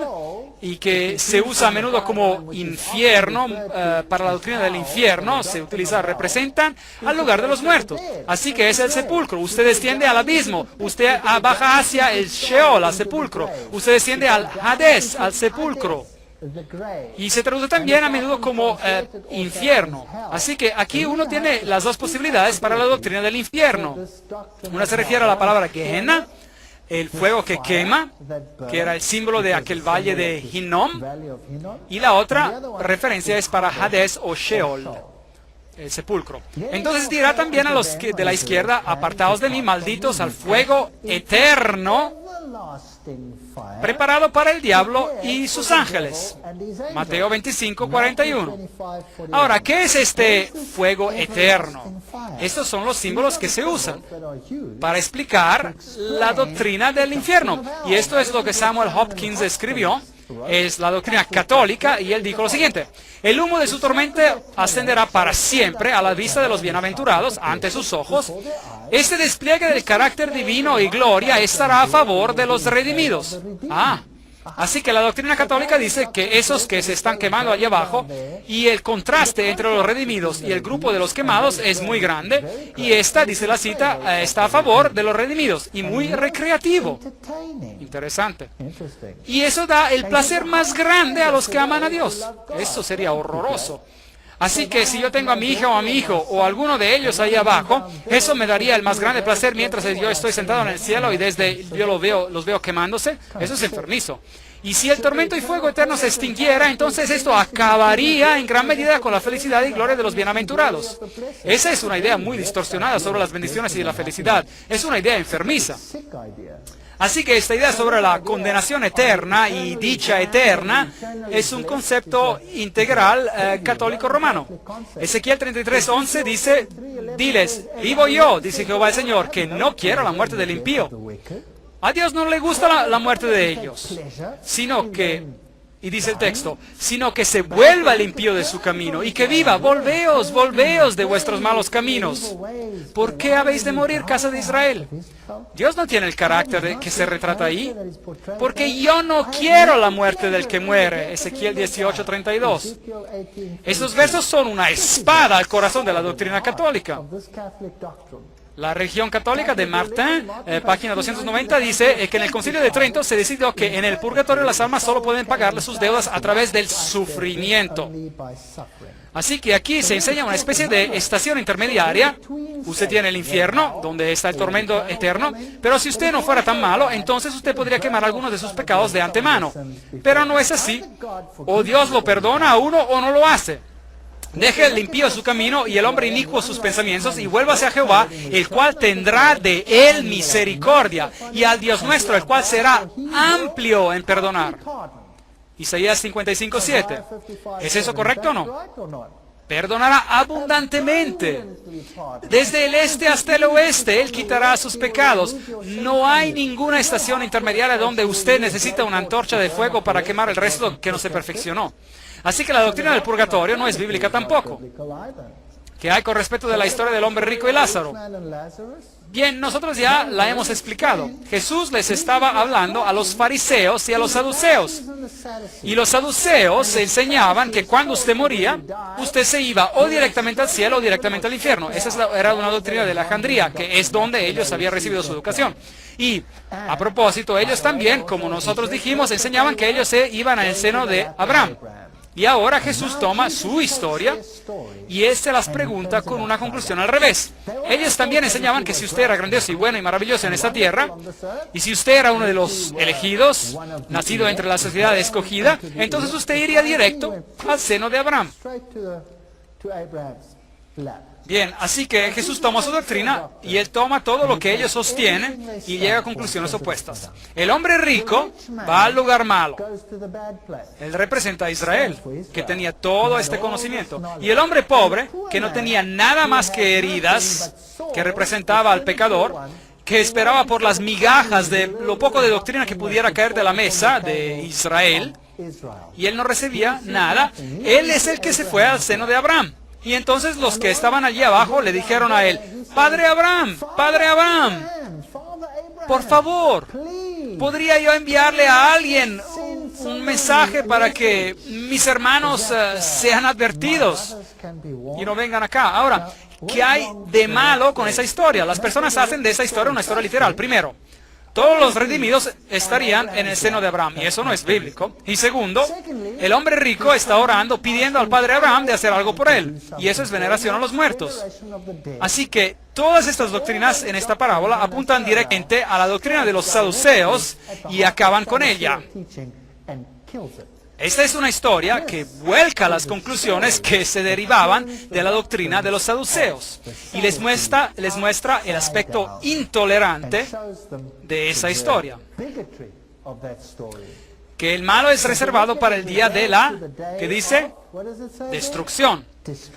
y que se usa a menudo como infierno, para la doctrina del infierno, se utiliza, representan al lugar de los muertos. Así que es el sepulcro. Usted desciende al abismo, usted baja hacia el Sheol, al sepulcro. Usted desciende al Hades, al sepulcro. Y se traduce también a menudo como infierno. Así que aquí uno tiene las dos posibilidades para la doctrina del infierno. Una se refiere a la palabra Gehenna, el fuego que quema, que era el símbolo de aquel valle de Hinnom, y la otra referencia es para Hades o Sheol, el sepulcro. Entonces dirá también a los de la izquierda: apartaos de mí, malditos, al fuego eterno preparado para el diablo y sus ángeles. Mateo 25:41. Ahora, ¿qué es este fuego eterno? Estos son los símbolos que se usan para explicar la doctrina del infierno. Y esto es lo que Samuel Hopkins escribió. Es la doctrina católica, y él dijo lo siguiente: el humo de su tormenta ascenderá para siempre a la vista de los bienaventurados, ante sus ojos. Este despliegue del carácter divino y gloria estará a favor de los redimidos. Así que la doctrina católica dice que esos que se están quemando allá abajo, y el contraste entre los redimidos y el grupo de los quemados es muy grande, y esta, dice la cita, está a favor de los redimidos, y muy recreativo. Interesante. Y eso da el placer más grande a los que aman a Dios. Eso sería horroroso. Así que si yo tengo a mi hija o a mi hijo o a alguno de ellos ahí abajo, eso me daría el más grande placer mientras yo estoy sentado en el cielo y desde yo los veo quemándose. Eso es enfermizo. Y si el tormento y fuego eterno se extinguiera, entonces esto acabaría en gran medida con la felicidad y gloria de los bienaventurados. Esa es una idea muy distorsionada sobre las bendiciones y la felicidad. Es una idea enfermiza. Así que esta idea sobre la condenación eterna y dicha eterna es un concepto integral católico romano. Ezequiel 33:11 dice, diles, vivo yo, dice Jehová el Señor, que no quiero la muerte del impío. A Dios no le gusta la muerte de ellos, sino que, y dice el texto, sino que se vuelva el impío de su camino y que viva. Volveos, volveos de vuestros malos caminos. ¿Por qué habéis de morir, casa de Israel? Dios no tiene el carácter que se retrata ahí. Porque yo no quiero la muerte del que muere. Ezequiel 18:32. Estos versos son una espada al corazón de la doctrina católica. La religión católica de Martin, página 290, dice que en el Concilio de Trento se decidió que en el purgatorio las almas solo pueden pagarle sus deudas a través del sufrimiento. Así que aquí se enseña una especie de estación intermediaria. Usted tiene el infierno, donde está el tormento eterno, pero si usted no fuera tan malo, entonces usted podría quemar algunos de sus pecados de antemano. Pero no es así. O Dios lo perdona a uno o no lo hace. Deje el impío su camino y el hombre inicuo sus pensamientos y vuélvase a Jehová, el cual tendrá de él misericordia, y al Dios nuestro, el cual será amplio en perdonar. Isaías 55:7. ¿Es eso correcto o no? Perdonará abundantemente. Desde el este hasta el oeste, Él quitará sus pecados. No hay ninguna estación intermediaria donde usted necesita una antorcha de fuego para quemar el resto que no se perfeccionó. Así que la doctrina del purgatorio no es bíblica tampoco. ¿Qué hay con respecto de la historia del hombre rico y Lázaro? Bien, nosotros ya la hemos explicado. Jesús les estaba hablando a los fariseos y a los saduceos. Y los saduceos enseñaban que cuando usted moría, usted se iba o directamente al cielo o directamente al infierno. Esa era una doctrina de Alejandría, que es donde ellos habían recibido su educación. Y, a propósito, ellos también, como nosotros dijimos, enseñaban que ellos se iban al seno de Abraham. Y ahora Jesús toma su historia y Él se las pregunta con una conclusión al revés. Ellos también enseñaban que si usted era grandioso y bueno y maravilloso en esta tierra, y si usted era uno de los elegidos, nacido entre la sociedad escogida, entonces usted iría directo al seno de Abraham. Bien, así que Jesús toma su doctrina y Él toma todo lo que ellos sostienen y llega a conclusiones opuestas. El hombre rico va al lugar malo. Él representa a Israel, que tenía todo este conocimiento. Y el hombre pobre, que no tenía nada más que heridas, que representaba al pecador, que esperaba por las migajas de lo poco de doctrina que pudiera caer de la mesa de Israel, y él no recibía nada. Él es el que se fue al seno de Abraham. Y entonces los que estaban allí abajo le dijeron a él, Padre Abraham, por favor, ¿podría yo enviarle a alguien un mensaje para que mis hermanos sean advertidos y no vengan acá? Ahora, ¿qué hay de malo con esa historia? Las personas hacen de esa historia una historia literal. Primero, todos los redimidos estarían en el seno de Abraham, y eso no es bíblico. Y segundo, el hombre rico está orando, pidiendo al padre Abraham de hacer algo por él, y eso es veneración a los muertos. Así que todas estas doctrinas en esta parábola apuntan directamente a la doctrina de los saduceos y acaban con ella. Esta es una historia que vuelca las conclusiones que se derivaban de la doctrina de los saduceos y les muestra el aspecto intolerante de esa historia. Que el malo es reservado para el día de la, ¿qué dice? Destrucción.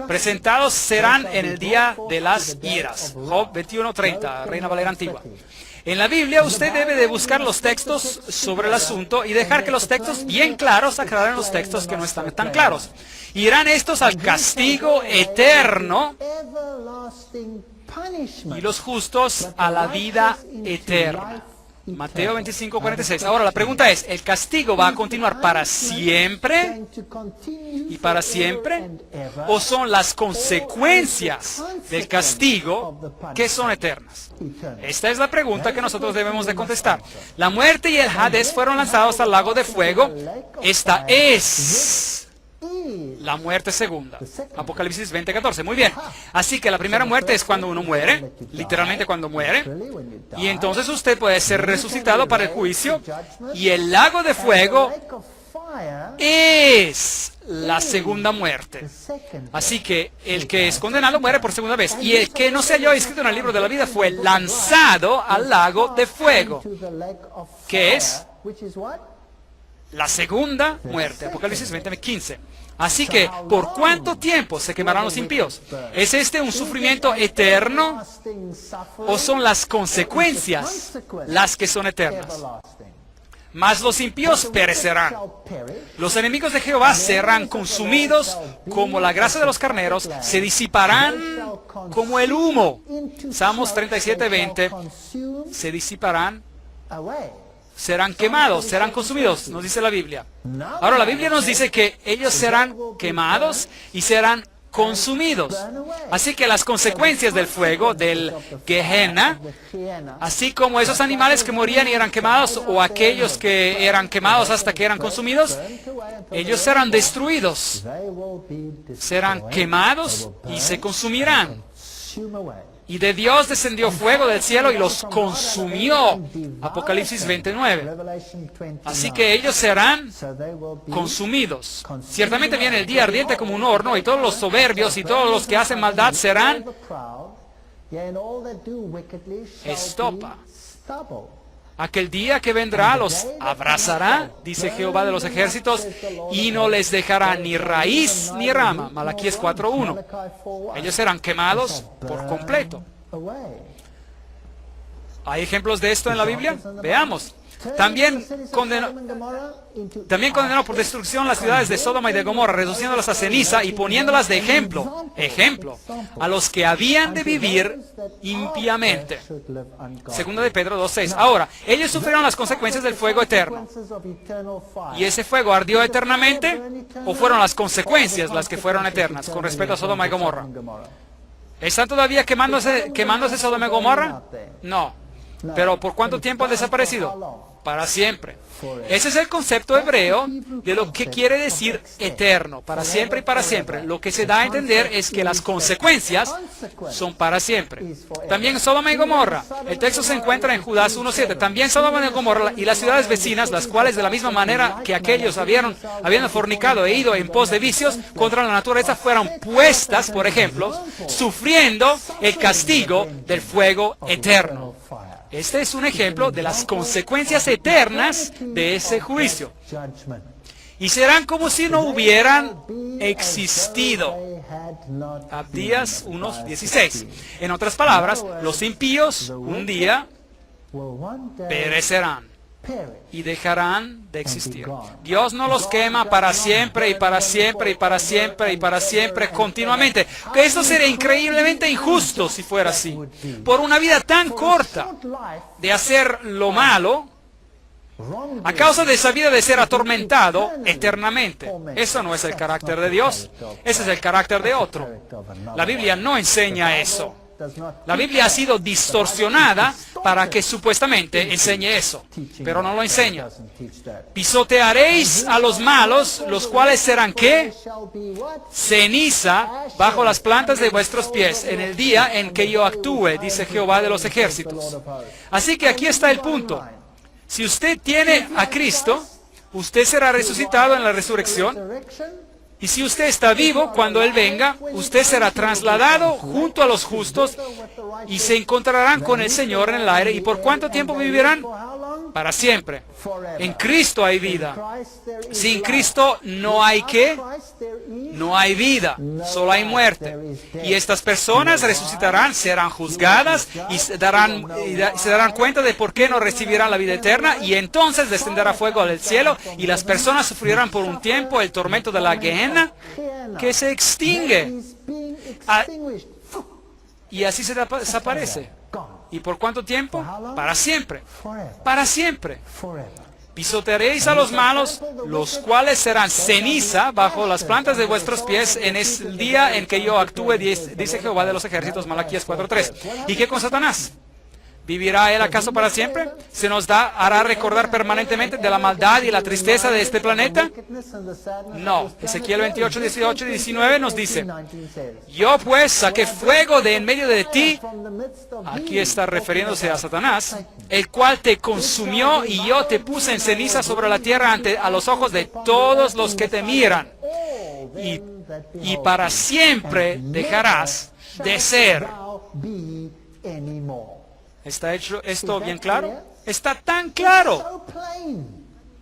Presentados serán en el día de las iras. Job 21:30, Reina Valera Antigua. En la Biblia usted debe de buscar los textos sobre el asunto y dejar que los textos bien claros aclaren los textos que no están tan claros. Irán estos al castigo eterno y los justos a la vida eterna. Mateo 25:46. Ahora la pregunta es, ¿el castigo va a continuar para siempre y para siempre? ¿O son las consecuencias del castigo que son eternas? Esta es la pregunta que nosotros debemos de contestar. La muerte y el Hades fueron lanzados al lago de fuego. Esta es la muerte segunda. Apocalipsis 20:14. Muy bien. Así que la primera muerte es cuando uno muere, literalmente cuando muere. Y entonces usted puede ser resucitado para el juicio. Y el lago de fuego es la segunda muerte. the second Así que el que es condenado muere por segunda vez. Y el que no se halló escrito en el libro de la vida fue lanzado al lago de fuego, to the lake of que fire, es which is what? la segunda muerte. Apocalipsis 20:15. Así que, ¿por cuánto tiempo se quemarán los impíos? ¿Es este un sufrimiento eterno Lasting suffering, o son las consecuencias las que son eternas? everlasting. Mas los impíos perecerán. Shall perish, Los enemigos de Jehová serán consumidos como la grasa de los carneros, se disiparán como el humo. into Salmos smoke, 37:20, they shall consume se disiparán, away. serán quemados, serán consumidos, nos dice la Biblia. Ahora la Biblia nos dice que ellos serán quemados y serán consumidos. Así que las consecuencias del fuego, del Gehenna, así como esos animales que morían y eran quemados, o aquellos que eran quemados hasta que eran consumidos, ellos serán destruidos, serán quemados y se consumirán. Y de Dios descendió fuego del cielo y los consumió. Apocalipsis 29. Así que ellos serán consumidos. Ciertamente viene el día ardiente como un horno, y todos los soberbios y todos los que hacen maldad serán estopa. Aquel día que vendrá los abrazará, dice Jehová de los ejércitos, y no les dejará ni raíz ni rama. Malaquías 4:1. Ellos serán quemados por completo. ¿Hay ejemplos de esto en la Biblia? Veamos. También condenó por destrucción las ciudades de Sodoma y de Gomorra, reduciéndolas a ceniza y poniéndolas de ejemplo a los que habían de vivir impíamente. Segunda de Pedro 2:6. Ahora, ellos sufrieron las consecuencias del fuego eterno. ¿Y ese fuego ardió eternamente? ¿O fueron las consecuencias las que fueron eternas con respecto a Sodoma y Gomorra? ¿Están todavía quemándose Sodoma y Gomorra? No. ¿Pero por cuánto tiempo han desaparecido? Para siempre. Ese es el concepto hebreo de lo que quiere decir eterno, para siempre y para siempre. Lo que se da a entender es que las consecuencias son para siempre. También Sodoma y Gomorra. El texto se encuentra en Judas 1:7. También Sodoma y Gomorra y las ciudades vecinas, las cuales de la misma manera que aquellos habiendo fornicado e ido en pos de vicios contra la naturaleza, fueron puestas, por ejemplo, sufriendo el castigo del fuego eterno. Este es un ejemplo de las consecuencias eternas de ese juicio. Y serán como si no hubieran existido. Abdías 1:16. En otras palabras, los impíos un día perecerán y dejarán de existir. Dios no los quema para siempre y para siempre y para siempre y para siempre continuamente. Que esto sería increíblemente injusto si fuera así. Por una vida tan corta de hacer lo malo, a causa de esa vida de ser atormentado eternamente. Eso no es el carácter de Dios. Ese es el carácter de otro. La Biblia no enseña eso. La Biblia ha sido distorsionada para que supuestamente enseñe eso, pero no lo enseña. Pisotearéis a los malos, los cuales serán ¿qué? Ceniza bajo las plantas de vuestros pies en el día en que yo actúe, dice Jehová de los ejércitos. Así que aquí está el punto. Si usted tiene a Cristo, usted será resucitado en la resurrección. Y si usted está vivo, cuando Él venga, usted será trasladado junto a los justos y se encontrarán con el Señor en el aire. ¿Y por cuánto tiempo vivirán? Para siempre. En Cristo hay vida. Sin Cristo no hay ¿qué? No hay vida, solo hay muerte. Y estas personas resucitarán, serán juzgadas y se darán cuenta de por qué no recibirán la vida eterna, y entonces descenderá fuego del cielo y las personas sufrirán por un tiempo el tormento de la Gehenna, que se extingue. Y así se desaparece. ¿Y por cuánto tiempo? Para siempre. Para siempre. Pisotearéis a los malos, los cuales serán ceniza bajo las plantas de vuestros pies en el día en que yo actúe, dice Jehová de los ejércitos, Malaquías 4:3. ¿Y qué con Satanás? ¿Vivirá él acaso para siempre? ¿Se nos hará recordar permanentemente de la maldad y la tristeza de este planeta? No. Ezequiel 28, 18 y 19 nos dice: yo pues saqué fuego de en medio de ti, aquí está refiriéndose a Satanás, el cual te consumió, y yo te puse en ceniza sobre la tierra a los ojos de todos los que te miran. y para siempre dejarás de ser. ¿Está hecho esto bien claro? Está tan claro,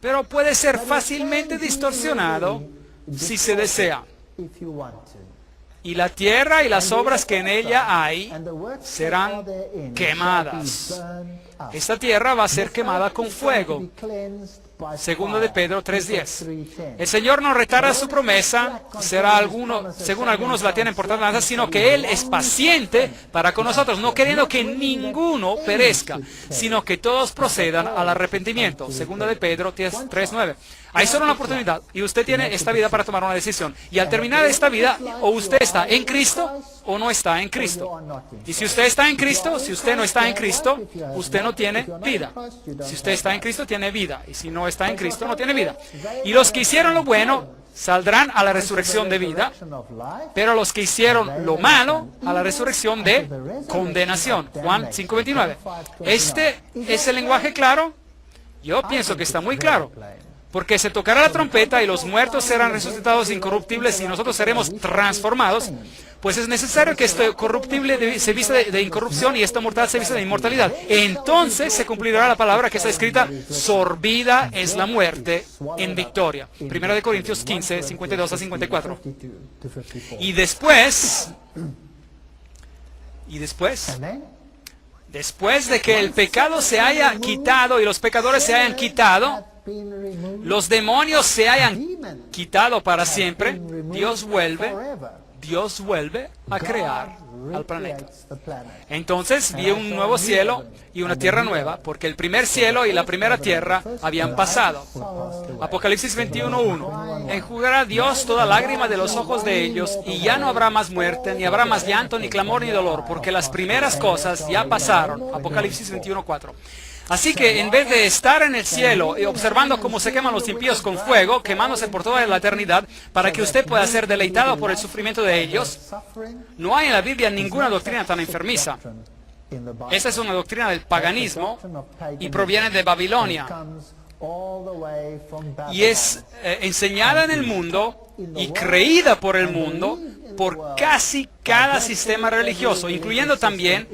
pero puede ser fácilmente distorsionado si se desea. Y la tierra y las obras que en ella hay serán quemadas. Esta tierra va a ser quemada con fuego. Segundo de Pedro 3:10. El Señor no retarda su promesa, según algunos la tienen por tardanza, sino que Él es paciente para con nosotros, no queriendo que ninguno perezca, sino que todos procedan al arrepentimiento. Segundo de Pedro 3:9. Hay solo una oportunidad y usted tiene esta vida para tomar una decisión. Y al terminar esta vida, o usted está en Cristo o no está en Cristo. Y si usted está en Cristo, si usted no está en Cristo, usted no tiene vida. Si usted está en Cristo, tiene vida. Y si no está en Cristo, no tiene vida. Y los que hicieron lo bueno saldrán a la resurrección de vida, pero los que hicieron lo malo a la resurrección de condenación. Juan 5:29. ¿Este es el lenguaje claro? Yo pienso que está muy claro. Porque se tocará la trompeta y los muertos serán resucitados incorruptibles y nosotros seremos transformados. Pues es necesario que esto corruptible se vista de incorrupción y esta mortal se vista de inmortalidad. Entonces se cumplirá la palabra que está escrita: sorbida es la muerte en victoria. 1 Corintios 15, 52 a 54. Y después de que el pecado se haya quitado y los pecadores se hayan quitado, los demonios se hayan quitado para siempre, Dios vuelve a crear al planeta. Entonces vi un nuevo cielo y una tierra nueva, porque el primer cielo y la primera tierra habían pasado. Apocalipsis 21:1. Enjugará Dios toda lágrima de los ojos de ellos, y ya no habrá más muerte, ni habrá más llanto, ni clamor, ni dolor, porque las primeras cosas ya pasaron. Apocalipsis 21:4. Así que en vez de estar en el cielo y observando cómo se queman los impíos con fuego, quemándose por toda la eternidad, para que usted pueda ser deleitado por el sufrimiento de ellos, no hay en la Biblia ninguna doctrina tan enfermiza. Esa es una doctrina del paganismo y proviene de Babilonia. Y es enseñada en el mundo y creída por el mundo por casi cada sistema religioso, incluyendo también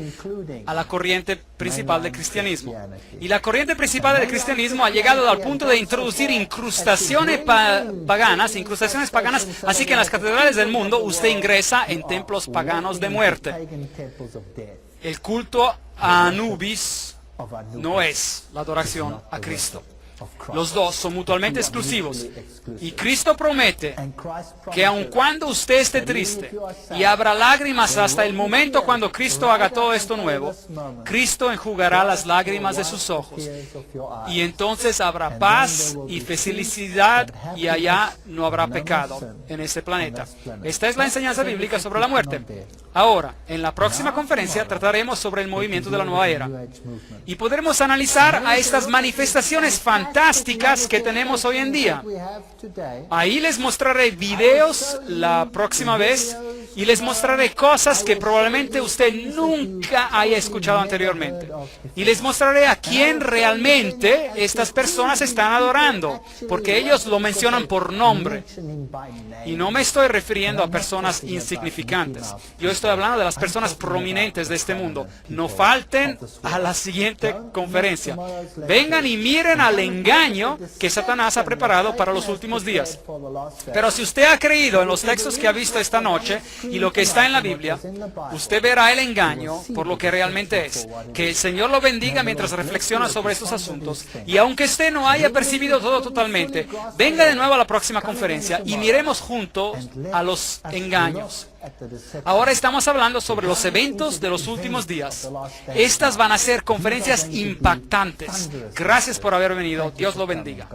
a la corriente principal del cristianismo. Y la corriente principal del cristianismo ha llegado al punto de introducir incrustaciones paganas, así que en las catedrales del mundo usted ingresa en templos paganos de muerte. El culto a Anubis no es la adoración a Cristo. Los dos son mutuamente exclusivos. Y Cristo promete que aun cuando usted esté triste y habrá lágrimas hasta el momento cuando Cristo haga todo esto nuevo, Cristo enjugará las lágrimas de sus ojos. Y entonces habrá paz y felicidad y allá no habrá pecado en este planeta. Esta es la enseñanza bíblica sobre la muerte. Ahora, en la próxima conferencia trataremos sobre el movimiento de la nueva era. Y podremos analizar a estas manifestaciones fantásticas que tenemos hoy en día. Ahí les mostraré videos la próxima vez y les mostraré cosas que probablemente usted nunca haya escuchado anteriormente. Y les mostraré a quién realmente estas personas están adorando, porque ellos lo mencionan por nombre. Y no me estoy refiriendo a personas insignificantes. Yo estoy hablando de las personas prominentes de este mundo. No falten a la siguiente conferencia. Vengan y miren al engaño que Satanás ha preparado para los últimos días. Pero si usted ha creído en los textos que ha visto esta noche y lo que está en la Biblia, usted verá el engaño por lo que realmente es. Que el Señor lo bendiga mientras reflexiona sobre estos asuntos. Y aunque usted no haya percibido todo totalmente, venga de nuevo a la próxima conferencia y miremos juntos a los engaños. Ahora estamos hablando sobre los eventos de los últimos días. Estas van a ser conferencias impactantes. Gracias por haber venido. Dios lo bendiga.